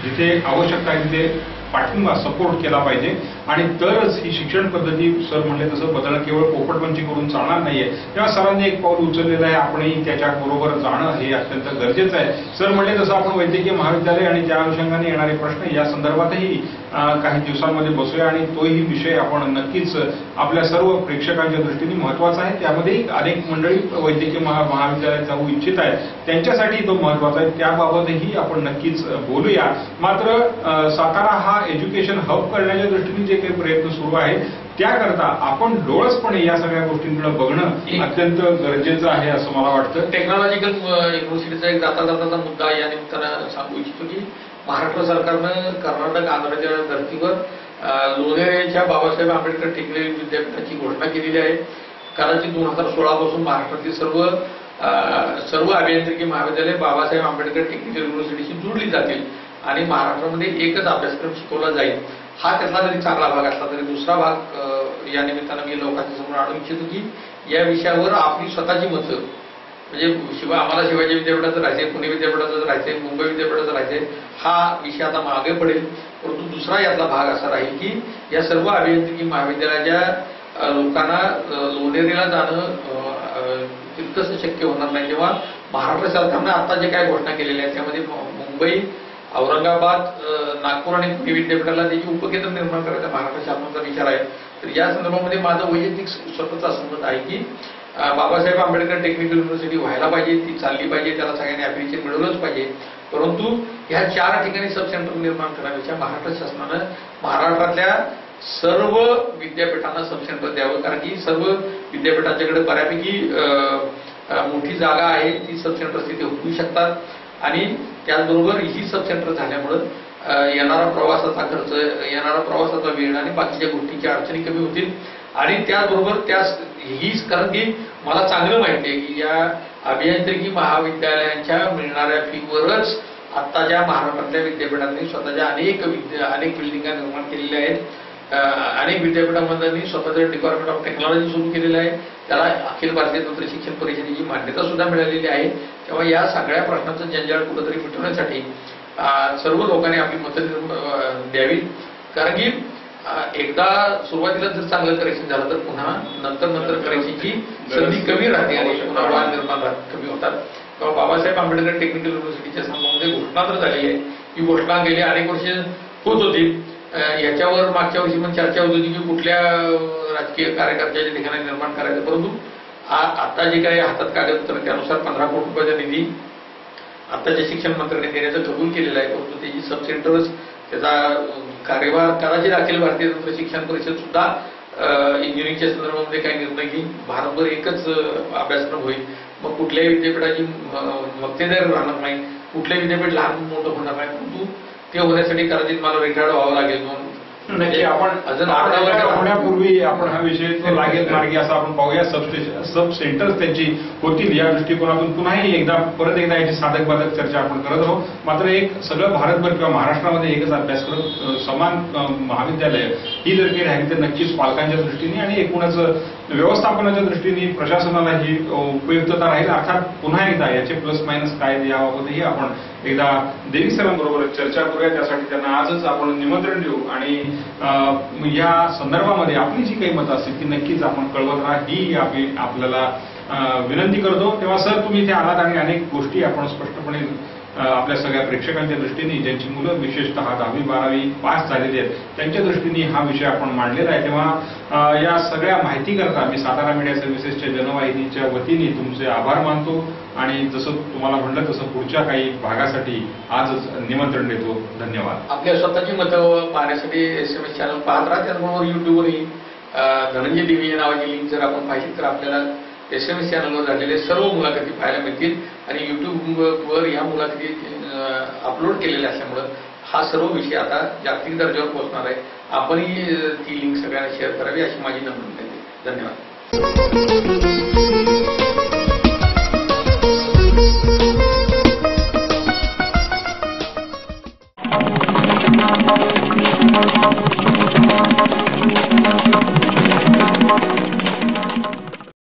जिथे आवश्यकता आहे तिथे पाठिंबा सपोर्ट केला पाहिजे आणि तरच ही शिक्षण पद्धती सर म्हणले तसं बदल केवळ पोपटपंची करून चालणार नाहीये. तेव्हा सरांनी एक पाऊल उचललेलं आहे. आपणही त्याच्याबरोबर जाणं हे अत्यंत गरजेचं आहे. सर म्हणले तसं आपण वैद्यकीय महाविद्यालय आणि त्या अनुषंगाने येणारे प्रश्न या संदर्भातही काही दिवसांमध्ये बसूया आणि तोही विषय आपण नक्कीच आपल्या सर्व प्रेक्षकांच्या दृष्टीने महत्वाचा आहे. त्यामध्येही अनेक मंडळी वैद्यकीय महाविद्यालयात जाऊ इच्छित आहेत त्यांच्यासाठी तो महत्वाचा आहे. त्याबाबतही आपण नक्कीच बोलूया. मात्र सातारा हा एज्युकेशन हब करण्याच्या दृष्टीने जे काही प्रयत्न सुरू आहे त्याकरता आपण डोळसपणे या सगळ्या गोष्टींकडे बघणं अत्यंत गरजेचं आहे असं मला वाटतं. टेक्नॉलॉजिकल युनिव्हर्सिटीचा एक जाता मुद्दा या निमित्तानं सांगू इच्छितो की महाराष्ट्र सरकारनं कर्नाटक आंध्रच्या धर्तीवर लोणेरेच्या बाबासाहेब आंबेडकर टेक्निकल विद्यापीठाची घोषणा केलेली आहे. कदाचित 2016 पासून महाराष्ट्रातील सर्व अभियांत्रिकी महाविद्यालय बाबासाहेब आंबेडकर टेक्निकल युनिव्हर्सिटीशी जोडली जातील आणि महाराष्ट्रामध्ये एकच अभ्यासक्रम शिकवला जाईल. हा त्यातला जरी चांगला भाग असला तरी दुसरा भाग या निमित्तानं मी लोकांच्या समोर आणू इच्छितो की या विषयावर आपली स्वतःची मतं म्हणजे आम्हाला शिवाजी विद्यापीठाचं राहायचंय, पुणे विद्यापीठाचं राहायचंय, मुंबई विद्यापीठाचं राहायचंय हा विषय आता मागे पडेल. परंतु दुसरा यातला भाग असा राहील की या सर्व अभियांत्रिकी महाविद्यालयाच्या लोकांना लोणेरेला जाणं तितकंच शक्य होणार नाही. जेव्हा महाराष्ट्र सरकारनं आता जे काय घोषणा केलेल्या आहेत त्यामध्ये मुंबई, औरंगाबाद, नागपूर आणि पुणे विद्यापीठाला त्याची उपकेंद्र निर्माण करायचा महाराष्ट्र शासनाचा विचार आहे. तर या संदर्भामध्ये माझं वैयक्तिक स्वतःचं असं मत आहे की बाबासाहेब आंबेडकर टेक्निकल युनिव्हर्सिटी व्हायला पाहिजे, ती चालली पाहिजे, त्याला सगळ्यांनी ऍप्रिशिएट मिळवलंच पाहिजे. परंतु ह्या 4 ठिकाणी सब सेंटर निर्माण करण्यापेक्षा महाराष्ट्र शासनानं महाराष्ट्रातल्या सर्व विद्यापीठांना सब सेंटर द्यावं. कारण की सर्व विद्यापीठांच्याकडे बऱ्यापैकी मोठी जागा आहे ती सब सेंटर्स तिथे होऊ शकतात आणि त्याचबरोबर ही सब सेंटर झाल्यामुळं येणारा प्रवासाचा खर्च, येणारा प्रवासाचा वेळ आणि बाकीच्या गोष्टींच्या अडचणी कमी होतील आणि त्याचबरोबर हीच कारण की मला चांगलं माहिती आहे की या अभियांत्रिकी महाविद्यालयांच्या मिळणाऱ्या फीवरच आत्ताच्या महाराष्ट्रातल्या विद्यापीठांनी स्वतःच्या अनेक बिल्डिंगा निर्माण केलेल्या आहेत. अनेक विद्यापीठांमध्ये स्वतःचं डिपार्टमेंट ऑफ टेक्नॉलॉजी सुरू केलेलं आहे. त्याला अखिल भारतीय तंत्र शिक्षण परिषदेची मान्यता सुद्धा मिळालेली आहे. तेव्हा या सगळ्या प्रश्नाचं जंजाळ कुठंतरी मिटवण्यासाठी सर्व लोकांनी आपली मतं द्यावी. कारण की एकदा सुरुवातीला जर चांगलं करेक्शन झालं तर पुन्हा नंतर करेक्शनची संधी कमी राहते आणि पुन्हा वाद निर्माण कमी होतात. तेव्हा बाबासाहेब आंबेडकर टेक्निकल युनिव्हर्सिटीच्या संदर्भामध्ये घोषणा तर झाली आहे. ही घोषणा गेली अनेक वर्ष होत होती. याच्यावर मागच्या वर्षी पण चर्चा होत होती की कुठल्या राजकीय कार्यकर्त्याच्या ठिकाणी निर्माण करायचं, परंतु आता जे काही हातात कागदपत्र त्यानुसार 15 कोटी रुपयाचा निधी आताच्या शिक्षण मंत्र्यांनी देण्याचं कबूल केलेलं आहे. परंतु त्याची सब सेंटर्स त्याचा कार्यभार कदाचित अखिल भारतीय तंत्र शिक्षण परिषद सुद्धा इंजिनिअरिंगच्या संदर्भामध्ये काही निर्णय घेईल. भारतभर एकच अभ्यासक्रम होईल. मग कुठल्याही विद्यापीठाची मक्तेदारी राहणार नाही, कुठल्याही विद्यापीठ लहान मोठं होणार नाही. परंतु ते होण्यासाठी कदाचित मला रिटायर्ड व्हावं लागेल. नक्की आपण अजून होण्यापूर्वी आपण हा विषय लागेल मार्गी असा आपण पाहूया. सब सेंटर्स त्यांची होतील या दृष्टिकोनातून परत एकदा याची साधक बाधक चर्चा आपण करत आहोत. मात्र एक सगळं भारतभर किंवा महाराष्ट्रामध्ये एकच अभ्यासक्रम समान महाविद्यालय ही जर काही राहिली तर नक्कीच पालकांच्या दृष्टीने आणि एकूणच व्यवस्थापनाच्या दृष्टीने प्रशासनाला ही उपयुक्तता राहील. अर्थात पुन्हा एकदा याचे प्लस मायनस काय याबाबतही आपण एकदा देवी सरांबरोबर चर्चा करूया. त्यासाठी त्यांना आजच आपण निमंत्रण देऊ आणि या संदर्भामध्ये आपली जी काही मतं असतील ती नक्कीच आपण कळवत राहा ही आपल्याला विनंती करतो. तेव्हा सर तुम्ही इथे आलात आणि अनेक गोष्टी आपण स्पष्टपणे आपल्या सगळ्या प्रेक्षकांच्या दृष्टीने ज्यांची मुलं विशेषतः 10वी 12वी पास झालेली आहेत त्यांच्या दृष्टीने हा विषय आपण मांडलेला आहे. तेव्हा या सगळ्या माहिती करता मी सातारा मीडिया सर्व्हिसेसच्या जनवाहिनीच्या वतीने तुमचे आभार मानतो आणि जसं तुम्हाला म्हणलं तसं पुढच्या काही भागासाठी आजच निमंत्रण देतो. धन्यवाद. आपल्या स्वतःची मतं पाहण्यासाठी SMS चॅनल पाहत राहा. त्याचबरोबर युट्यूबवरही धनंजय देवी या नावाची लिंक जर आपण पाहिली तर आपल्याला SMS चॅनलवर झालेले सर्व मुलाखती पाहायला मिळतील आणि युट्यूबवर या मुलाखती अपलोड केलेल्या असल्यामुळं हा सर्व विषय आता जागतिक दर्जावर पोहोचणार आहे. आपणही ती लिंक सगळ्यांना शेअर करावी अशी माझी नम्र विनंती. धन्यवाद.